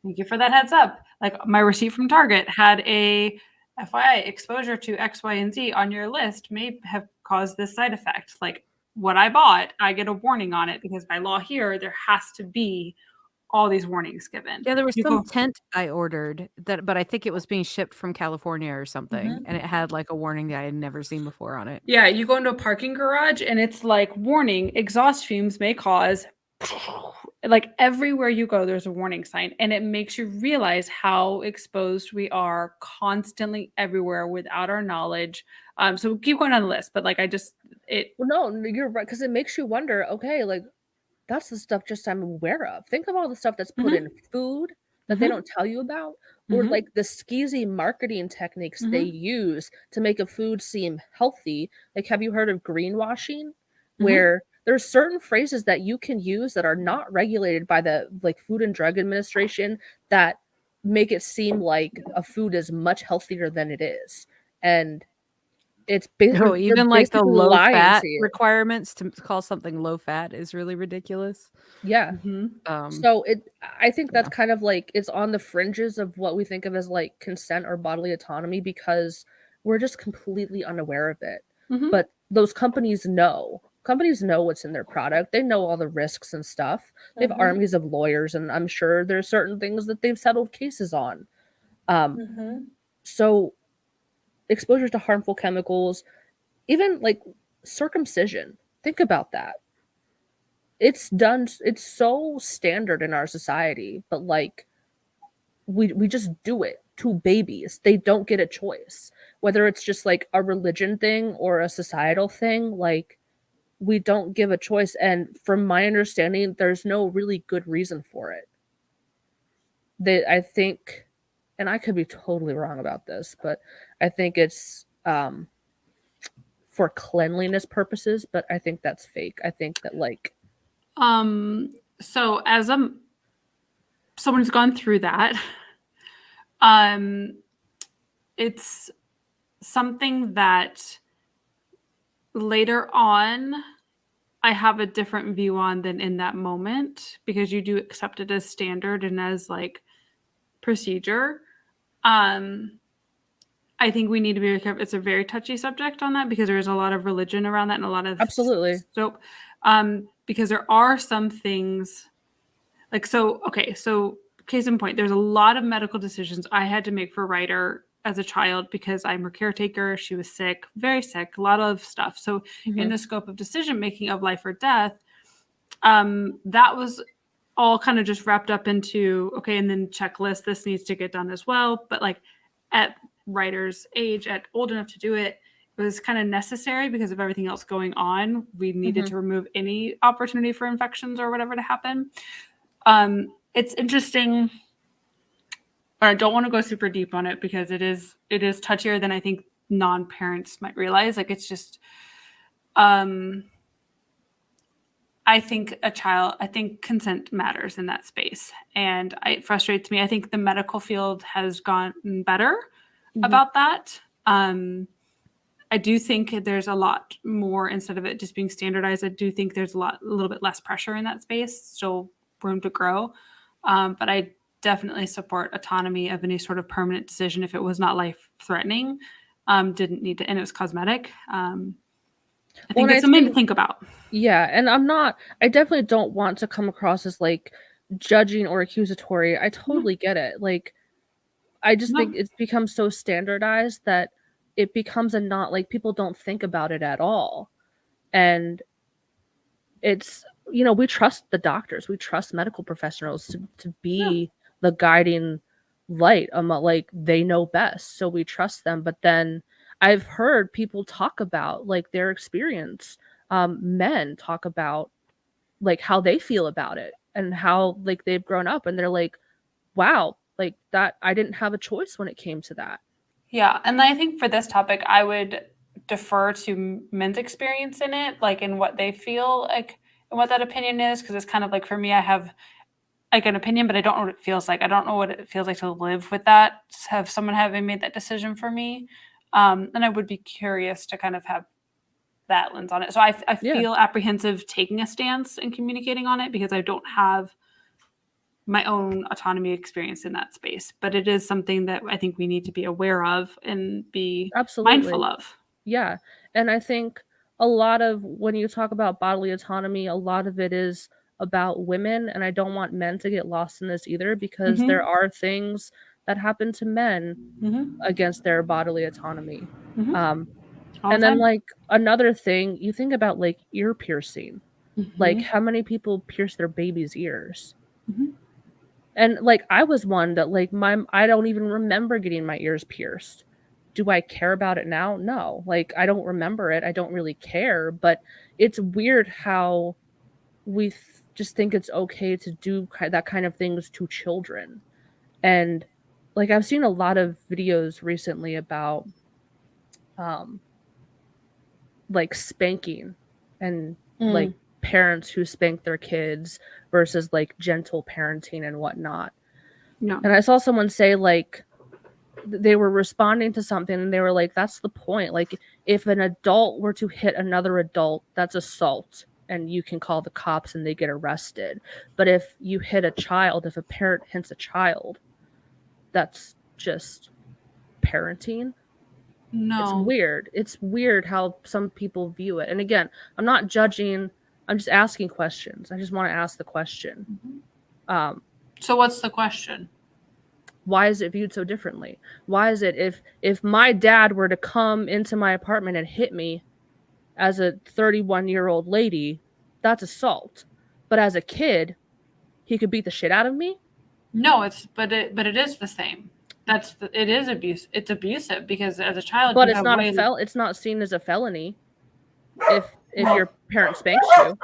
thank you for that heads up. Like my receipt from Target had a FYI exposure to X, Y, and Z on your list may have caused this side effect. Like what I bought, I get a warning on it because by law here, there has to be all these warnings given. Yeah, there was You some go, tent I ordered but I think it was being shipped from California or something, Mhm. and it had like a warning that I had never seen before on it. yeah, you go into a parking garage and it's like warning, exhaust fumes may cause like everywhere you go, there's a warning sign, and it makes you realize how exposed we are constantly everywhere without our knowledge. So we'll keep going on the list, but like I just it Well, no, you're right, because it makes you wonder, okay, like that's the stuff just I'm aware of. Think of all the stuff that's put in Mhm. food that they Mhm. don't tell you about, or Mhm. like the skeezy marketing techniques they Mhm. use to make a food seem healthy. Like, have you heard of greenwashing? Mhm. Where there's certain phrases that you can use that are not regulated by the like Food and Drug Administration that make it seem like a food is much healthier than it is. And Oh, they're even like the basically low lying fat to you. requirements to call something low fat is really ridiculous. Yeah. Mhm. So I think that's Yeah. kind of like it's on the fringes of what we think of as like consent or bodily autonomy because we're just completely unaware of it. Mhm. But those companies know. Companies know what's in their product. They know all the risks and stuff. They have Mhm. armies of lawyers, and I'm sure there's certain things that they've settled cases on. Um, Mhm. so exposure to harmful chemicals, even like circumcision. Think about that. It's so standard in our society, but like we just do it to babies. They don't get a choice. Whether it's just like a religion thing or a societal thing, like we don't give a choice, and from my understanding there's no really good reason for it. I think, and I could be totally wrong about this, but I think it's for cleanliness purposes, but I think that's fake. I think that like So as someone who's gone through that, um, it's something that later on I have a different view on than in that moment because you do accept it as standard and as like procedure. Um, I think we need to be very careful. It's a very touchy subject on that because there is a lot of religion around that and a lot of absolutely. soap. Because there are some things like so. Okay, so case in point, there's a lot of medical decisions I had to make for Ryder as a child because I'm her caretaker. She was sick, very sick, a lot of stuff. So in Mhm. the scope of decision making of life or death, that was all kind of just wrapped up into okay, and then checklist. This needs to get done as well. But like at Ryder's age, at old enough to do it, it was kind of necessary because of everything else going on. We needed Mhm. to remove any opportunity for infections or whatever to happen. it's interesting. I don't want to go super deep on it because it is touchier than I think non-parents might realize. Like it's just I think consent matters in that space. And it frustrates me. I think the medical field has gotten better about that. I do think there's a lot more instead of it just being standardized. I do think there's a little bit less pressure in that space, still room to grow. But I definitely support autonomy of any sort of permanent decision if it was not life threatening, didn't need to, and it was cosmetic. I think it's something to think about. Yeah, and I definitely don't want to come across as like judging or accusatory. I totally get it. Like I just think it's become so standardized that it becomes a not like people don't think about it at all. And it's we trust the doctors, we trust medical professionals to be the guiding light. Like they know best, so we trust them. But then I've heard people talk about like their experience, men talk about like how they feel about it and how like they've grown up and they're like, wow, like that I didn't have a choice when it came to that. Yeah, and I think for this topic, I would defer to men's experience in it, like in what they feel like and what that opinion is, because it's kind of like for me, I have like an opinion, but I don't know what it feels like. I don't know what it feels like to live with that, have someone having made that decision for me. And I would be curious to kind of have that lens on it. So I feel apprehensive taking a stance and communicating on it because I don't have my own autonomy experience in that space. But it is something that I think we need to be aware of and be mindful of. Yeah. And I think a lot of when you talk about bodily autonomy, a lot of it is about women. And I don't want men to get lost in this either because there are things that happen to men against their bodily autonomy. And then like another thing, you think about like ear piercing. Like how many people pierce their baby's ears? And like I was one that like I don't even remember getting my ears pierced. Do I care about it now? No. Like I don't remember it. I don't really care, but it's weird how we just think it's okay to do that kind of things to children. And like I've seen a lot of videos recently about um like spanking and like parents who spank their kids versus like gentle parenting and whatnot. No. And I saw someone say like they were responding to something and they were like, that's the point. Like if an adult were to hit another adult, that's assault and you can call the cops and they get arrested. But if you hit a child, if a parent hits a child, that's just parenting. No. It's weird. It's weird how some people view it. And again, I'm not judging. I'm just asking questions. I just want to ask the question. So what's the question? Why is it viewed so differently? Why is it if my dad were to come into my apartment and hit me as a 31-year-old lady, that's assault. But as a kid, he could beat the shit out of me? No, but it is the same. It is abuse. It's abusive because as a child, but it's not it's not seen as a felony if your parent spanks you.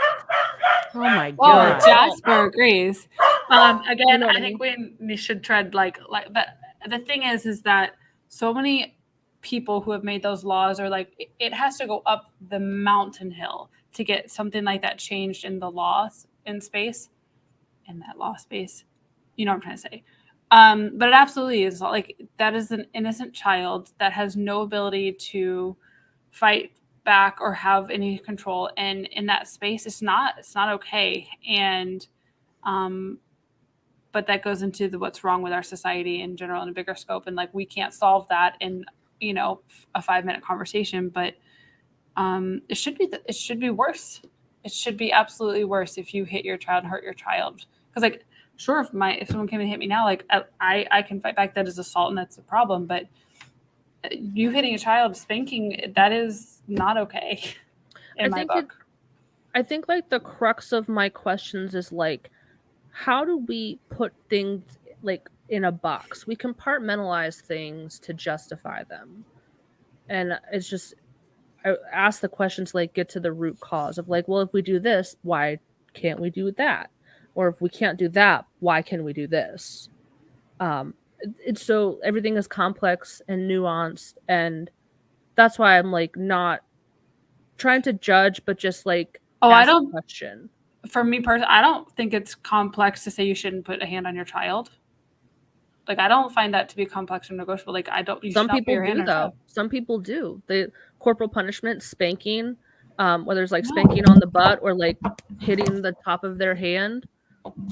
Oh my Oh, god. Jasper agrees. Again, You know what I think we should tread like but the thing is that so many people who have made those laws are like it has to go up the mountain hill to get something like that changed in the laws in space, in that law space. You know what I'm trying to say. But it absolutely is like that is an innocent child that has no ability to fight back or have any control, and in that space it's not okay. And but that goes into what's wrong with our society in general in a bigger scope, and like we can't solve that in a 5-minute conversation. But it should be worse. It should be absolutely worse if you hit your child and hurt your child, because like sure, if someone came and hit me now, like I can fight back, that is assault and that's a problem. But you hitting a child, spanking, that is not okay in my book. I think like the crux of my questions is like, how do we put things like in a box? We compartmentalize things to justify them. And it's just I ask the question to like get to the root cause of like, well, if we do this, why can't we do that? or if we can't do that, why can we do this? It's so everything is complex and nuanced, and that's why I'm like not trying to judge, but just like Oh, I ask a don't. question. For me personally, I don't think it's complex to say you shouldn't put a hand on your child. Like, I don't find that to be complex or negotiable. Like, I don't. You should Some not put people your hand do on your child. though. Some people do. The corporal punishment, spanking, whether it's like No. spanking on the butt or like hitting the top of their hand.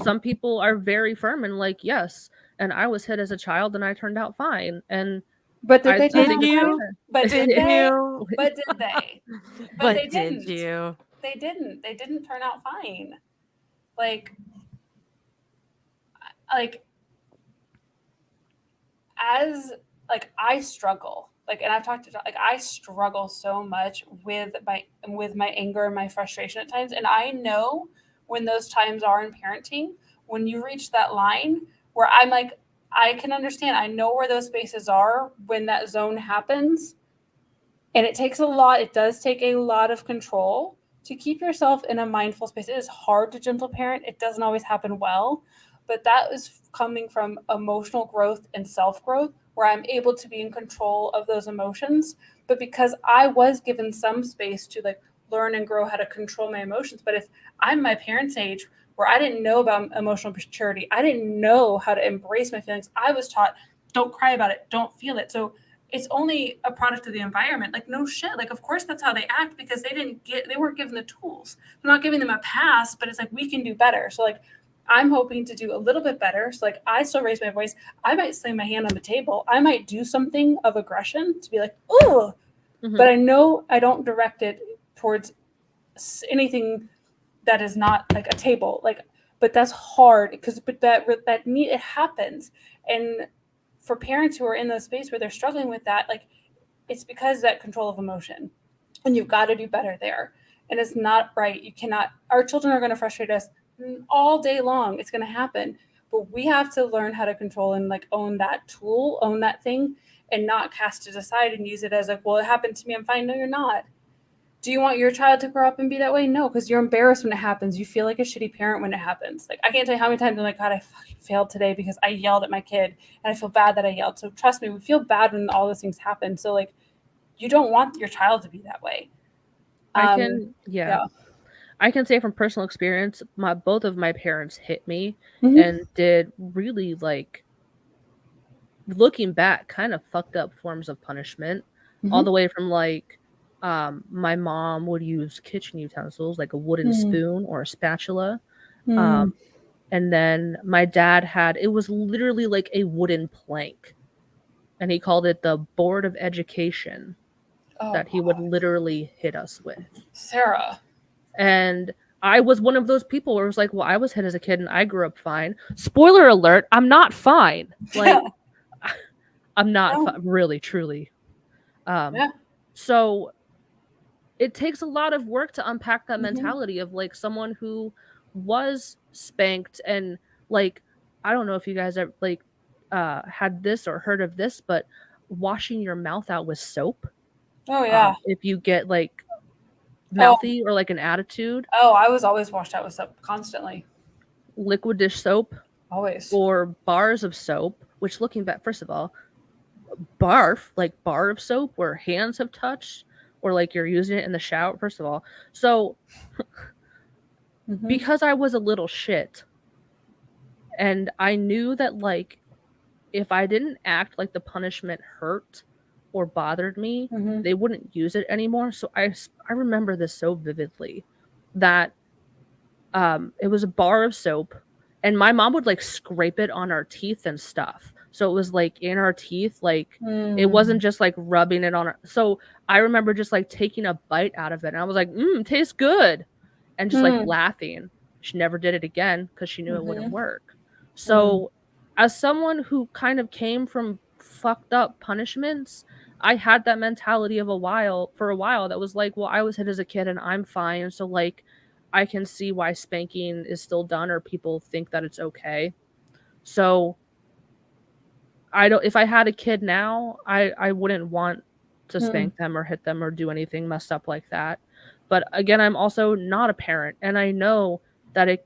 Some people are very firm and like, yes. And I was hit as a child and I turned out fine. And But did they I turn think out it's you? fine? fair. But did Did they? you? But did they? But But they did didn't. you? They didn't. They didn't turn out fine. Like, like as like I struggle. Like, and I've talked to like I struggle so much with my anger and my frustration at times, and I know when those times are in parenting, when you reach that line where I'm like, I can understand. I know where those spaces are when that zone happens. And it takes a lot, it does take a lot of control to keep yourself in a mindful space. It is hard to gentle parent. It doesn't always happen well, but that is coming from emotional growth and self growth where I'm able to be in control of those emotions. But because I was given some space to like learn and grow how to control my emotions, but if I'm my parents' age where I didn't know about emotional maturity, I didn't know how to embrace my feelings, I was taught don't cry about it, don't feel it. So it's only a product of the environment. Like, no shit. Like, of course that's how they act because they weren't given the tools. I'm not giving them a pass, but it's like, we can do better. So like, I'm hoping to do a little bit better. So like, I still raise my voice. I might slam my hand on the table. I might do something of aggression to be like, oh, but I know I don't direct it towards anything that is not like a table. Like, but that's hard because, but that need it happens. And for parents who are in the space where they're struggling with that, like it's because that control of emotion, and you've got to do better there. And it's not right. You cannot. Our children are going to frustrate us all day long. It's going to happen, but we have to learn how to control and like own that tool, own that thing, and not cast it aside and use it as like, well, it happened to me. I'm fine. No, you're not. Do you want your child to grow up and be that way? No, because you're embarrassed when it happens. You feel like a shitty parent when it happens. Like, I can't tell you how many times I'm like, God, I fucking failed today because I yelled at my kid and I feel bad that I yelled. So trust me, we feel bad when all those things happen. So like, you don't want your child to be that way. I can, yeah. Yeah. I can say from personal experience, both of my parents hit me Mhm. and did really like looking back, kind of fucked up forms of punishment, all Mhm. the way from like my mom would use kitchen utensils like a wooden Mm. spoon or a spatula. Mm. And then my dad had it was literally like a wooden plank. And he called it the Board of Education Oh, that he would God. literally hit us with. Sarah. And I was one of those people where it was like, well, I was hit as a kid and I grew up fine. Spoiler alert, I'm not fine. Like, I'm not No. really, truly. Yeah. So it takes a lot of work to unpack that Mhm. mentality of like someone who was spanked and like, I don't know if you guys have like had this or heard of this, but washing your mouth out with soap. Oh, yeah. If you get like Oh, mouthy or like an attitude, I was always washed out with soap constantly. liquid dish soap Always. or bars of soap, which looking back, first of all, barf, like bar of soap where hands have touched or like you're using it in the shower, first of all. So Mhm. because I was a little shit and I knew that like if I didn't act like the punishment hurt or bothered me, Mhm. they wouldn't use it anymore. So I remember this so vividly that it was a bar of soap and my mom would like scrape it on our teeth and stuff. So it was like in our teeth, like it wasn't just like rubbing it on our. So I remember just like taking a bite out of it and I was like, tastes good. And just like Mm. laughing. She never did it again because she knew it wouldn't Mhm. work. So as someone who kind of came from fucked up punishments, I had that mentality of for a while that was like, well, I was hit as a kid and I'm fine. So like I can see why spanking is still done or people think that it's okay. So I don't if I had a kid now, I wouldn't want to Mm. spank them or hit them or do anything messed up like that. But again, I'm also not a parent and I know that it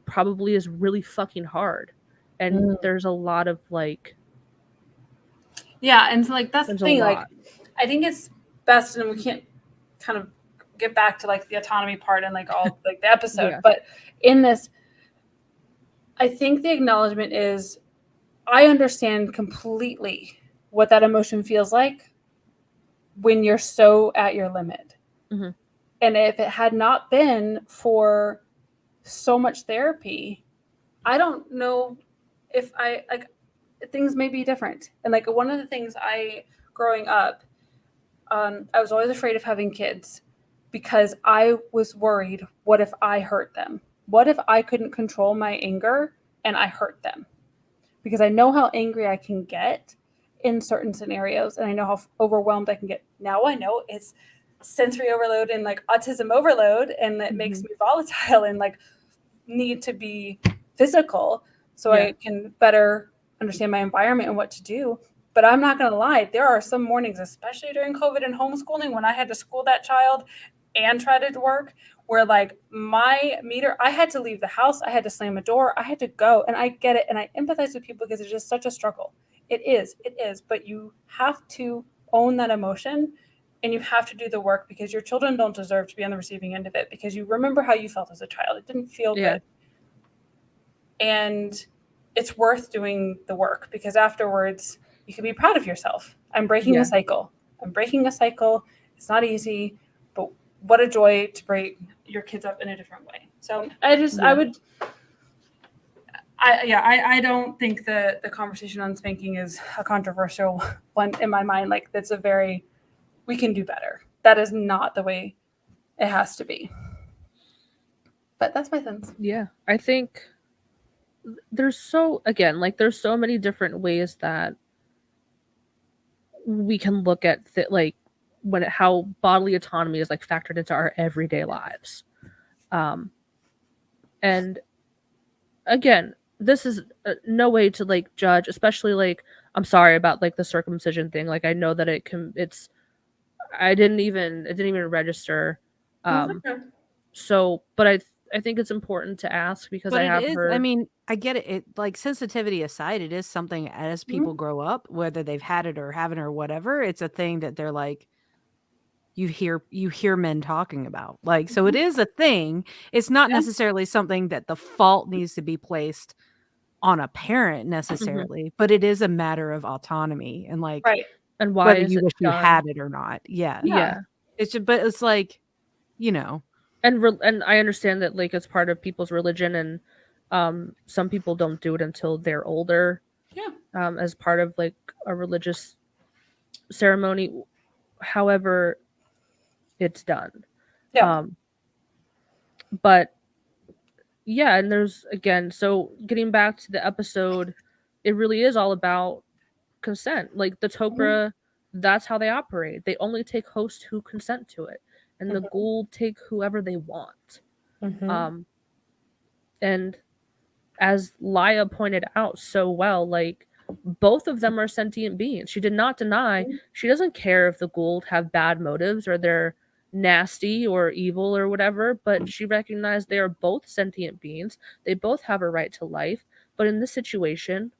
probably is really fucking hard. And there's a lot of like Yeah, and so like that's the there's a thing. Like, lot. I think it's best, and we can't kind of get back to like the autonomy part and like all like the episode, Yeah. but in this, I think the acknowledgement is, I understand completely what that emotion feels like when you're so at your limit. Mhm. And if it had not been for so much therapy, I don't know if I like things may be different. And like one of the things growing up, I was always afraid of having kids because I was worried, what if I hurt them? What if I couldn't control my anger and I hurt them? Because I know how angry I can get in certain scenarios and I know how overwhelmed I can get. Now I know it's sensory overload and like autism overload, and that makes me volatile and like need to be physical so Yeah. I can better understand my environment and what to do. But I'm not going to lie, there are some mornings, especially during COVID and homeschooling, when I had to school that child and try to work, where like my meter, I had to leave the house, I had to slam a door, I had to go. And I get it. And I empathize with people because it's just such a struggle. It is. But you have to own that emotion and you have to do the work, because your children don't deserve to be on the receiving end of it, because you remember how you felt as a child. It didn't feel good. And it's worth doing the work, because afterwards you can be proud of yourself. I'm breaking a cycle. It's not easy, but what a joy to break your kids up in a different way. So I don't think the conversation on spanking is a controversial one in my mind. Like, that's we can do better. That is not the way it has to be. But that's my sense. Yeah. I think there's so many different ways that we can look at like how bodily autonomy is like factored into our everyday lives. And again, this is no way to like judge, especially like I'm sorry about like the circumcision thing. Like I know that it didn't even register. So, but I think it's important to ask, because But I it have is, heard. I mean, I get it. It like, sensitivity aside, it is something as people grow up, whether they've had it or haven't or whatever, it's a thing that they're like, you hear men talking about. Like, so it is a thing. It's not necessarily something that the fault needs to be placed on a parent necessarily, but it is a matter of autonomy and like Right. And why whether is you it wish you done? had it or not. Yeah. Yeah. It's just, but it's like, you know, And I understand that like it's part of people's religion, and some people don't do it until they're older. Yeah. As part of like a religious ceremony. However, it's done. Yeah. But yeah, and there's again, so getting back to the episode, it really is all about consent. Like the Tok'ra, that's how they operate. They only take hosts who consent to it, and the Goa'uld take whoever they want. And as Laya pointed out so well, like both of them are sentient beings. She did not deny. She doesn't care if the Goa'uld have bad motives or they're nasty or evil or whatever, but she recognized they are both sentient beings. They both have a right to life. But in this situation,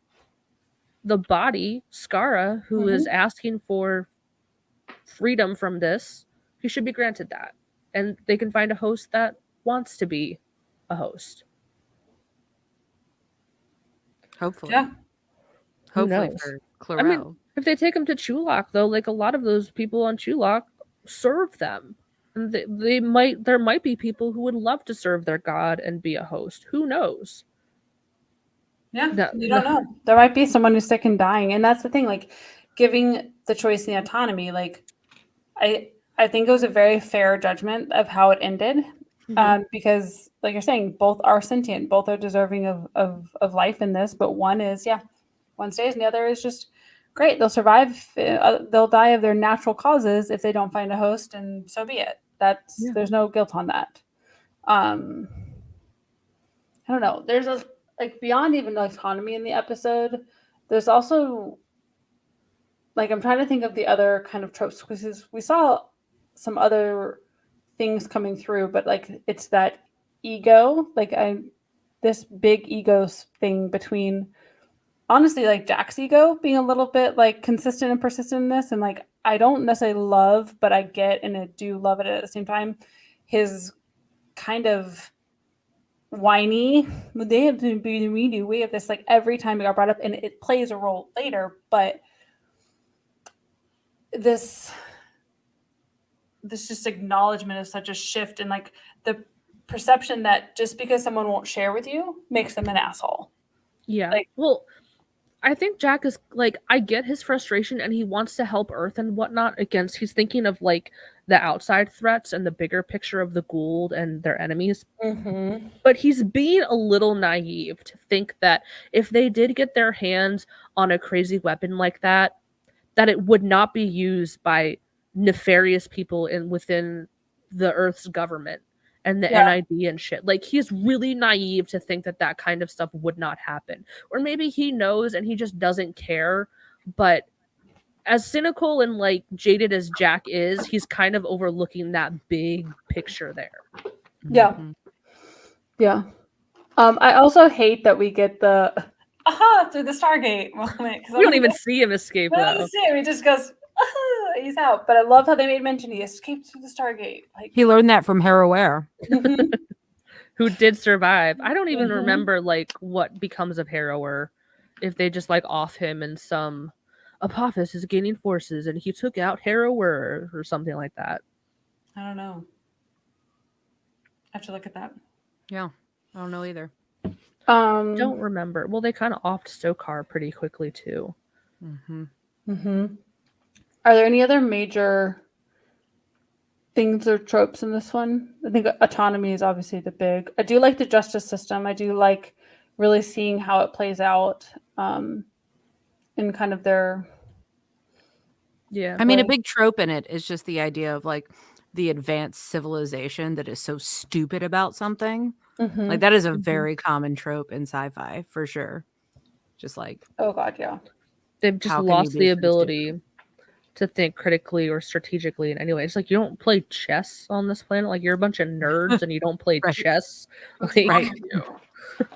the body, Skara, who is asking for freedom from this, he should be granted that. And they can find a host that wants to be a host. hopefully. Yeah. Hopefully knows? for I mean, Clarel. if they take him to Chulak, though, like a lot of those people on Chulak serve them. And there might be people who would love to serve their god and be a host. Who knows? Yeah, No, you no. don't know. There might be someone who's sick and dying, and that's the thing. Like, giving the choice and the autonomy. Like, I think it was a very fair judgment of how it ended, because, like you're saying, both are sentient, both are deserving of life in this. But one stays, and the other is just great. They'll survive. They'll die of their natural causes if they don't find a host, and so be it. There's no guilt on that. I don't know. There's a like beyond even autonomy in the episode. There's also like, I'm trying to think of the other kind of tropes, because we saw some other things coming through, but like it's that ego. Like this big ego thing between, honestly, like Jack's ego being a little bit like consistent and persistent in this, and like I don't necessarily love, but I get and I do love it at the same time. His kind of whiny, they have to be we do. We have this like every time it got brought up, and it plays a role later, but this just acknowledgement of such a shift and like the perception that just because someone won't share with you makes them an asshole. Yeah. Like- Well, I think Jack is like, I get his frustration and he wants to help Earth and whatnot against, he's thinking of like the outside threats and the bigger picture of the Gould and their enemies. Mm-hmm. But he's being a little naive to think that if they did get their hands on a crazy weapon like that, that it would not be used by nefarious people within the Earth's government and the NID and shit. Like, he's really naive to think that that kind of stuff would not happen. Or maybe he knows and he just doesn't care. But as cynical and like jaded as Jack is, he's kind of overlooking that big picture there. Yeah. Mhm. Yeah. I also hate that we get the aha through the Stargate moment. We don't even see him escape We though. don't see him. He just goes, ah, he's out. But I love how they made mention he escaped through the Stargate. Like, He learned that from Harrower. Who did survive. I don't even Mhm. remember like what becomes of Harrower, if they just like off him and some Apophis is gaining forces and he took out Harrower or something like that. I don't know. I have to look at that. Yeah, I don't know either. Don't remember. Well, they kind of offed Stokar pretty quickly too. Mm-hmm. Are there any other major things or tropes in this one? I think autonomy is obviously the big. I do like the justice system. I do like really seeing how it plays out in kind of their. Yeah. I mean, a Right. big trope in it is just the idea of like the advanced civilization that is so stupid about something. Mhm. Like that is a very common trope in sci-fi for sure. Just like, Oh God, yeah. They've just how can you lost be the so stupid? ability to think critically or strategically in any way. It's like you don't play chess on this planet. Like, you're a bunch of nerds and you don't play Right. chess. What's Like, wrong with you?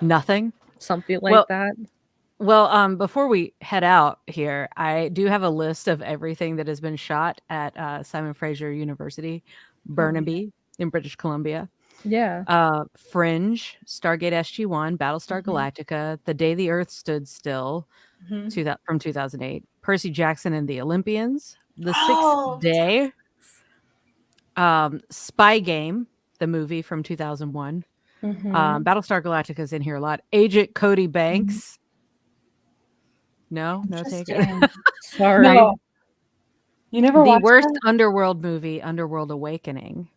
Nothing. something like Well, that. Well, before we head out here, I do have a list of everything that has been shot at Simon Fraser University, Burnaby in British Columbia. Yeah. Fringe, Stargate SG-1, Battlestar Mhm. Galactica, The Day the Earth Stood Still, Mhm. from 2008, Percy Jackson and the Olympians, The Oh, Sixth Day, Spy Game, the movie from 2001. Mhm. Battlestar Galactica is in here a lot. Agent Cody Banks. No take it. Interesting. Sorry. No, you never The watched worst that? underworld movie, Underworld Awakening.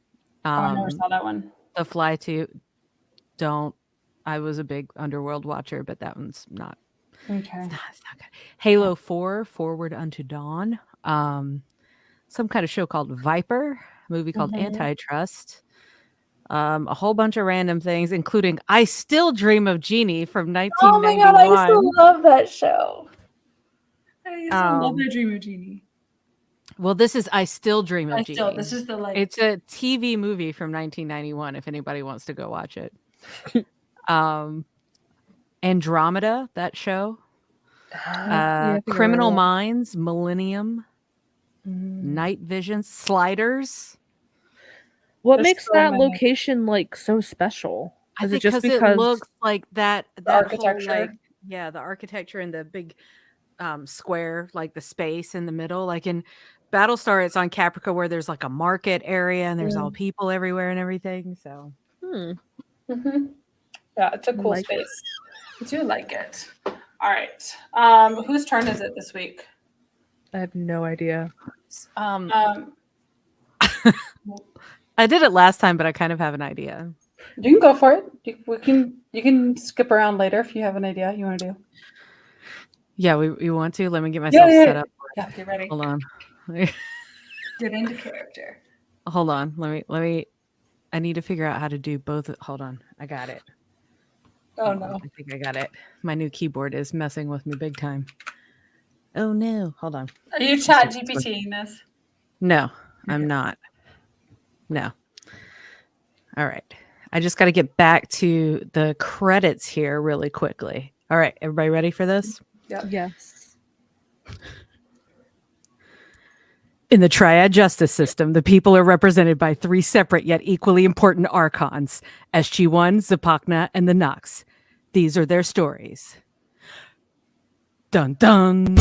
Oh, I never saw that one. The Fly to don't. I was a big Underworld watcher, but that one's not. Okay. It's not good. Halo 4, Forward Unto Dawn. Some kind of show called Viper, a movie called Mhm. Antitrust. A whole bunch of random things, including I Still Dream of Jeannie from Oh my God, I used to 1991. love that show. I used to love Um, the Dream of Genie. Well, this is I Still Dream of I Jeannie. still, this is the like. It's a TV movie from 1991 if anybody wants to go watch it. Andromeda, that show. Yeah, I think I Criminal remember that. Minds, Millennium, Night Vision, Sliders. What They're makes still in that my head. location like so special? I Is it think just because it because looks like that whole architecture. like the architecture and the big square, like the space in the middle. Like in Battlestar, it's on Caprica where there's like a market area and there's all people everywhere and everything. So Mhm. Yeah, it's a I cool like it. space. I do like it. All right. Whose turn is it this week? I have no idea. I did it last time, but I kind of have an idea. You can go for it. You can skip around later if you have an idea you want to do. Yeah, we want to. Let me get myself set up. Yeah, get ready. Hold on. Get into character. Hold on. Let me. I need to figure out how to do both. Hold on. I got it. Oh no. I think I got it. My new keyboard is messing with me big time. Oh no. Hold on. Are you chat GPTing this? No, I'm not. No. All right. I just got to get back to the credits here really quickly. All right, everybody ready for this? Yes. In the Triad Justice System, the people are represented by 3 separate yet equally important archons, SG-1, Zapakna, and the Nox. These are their stories. Dun dun!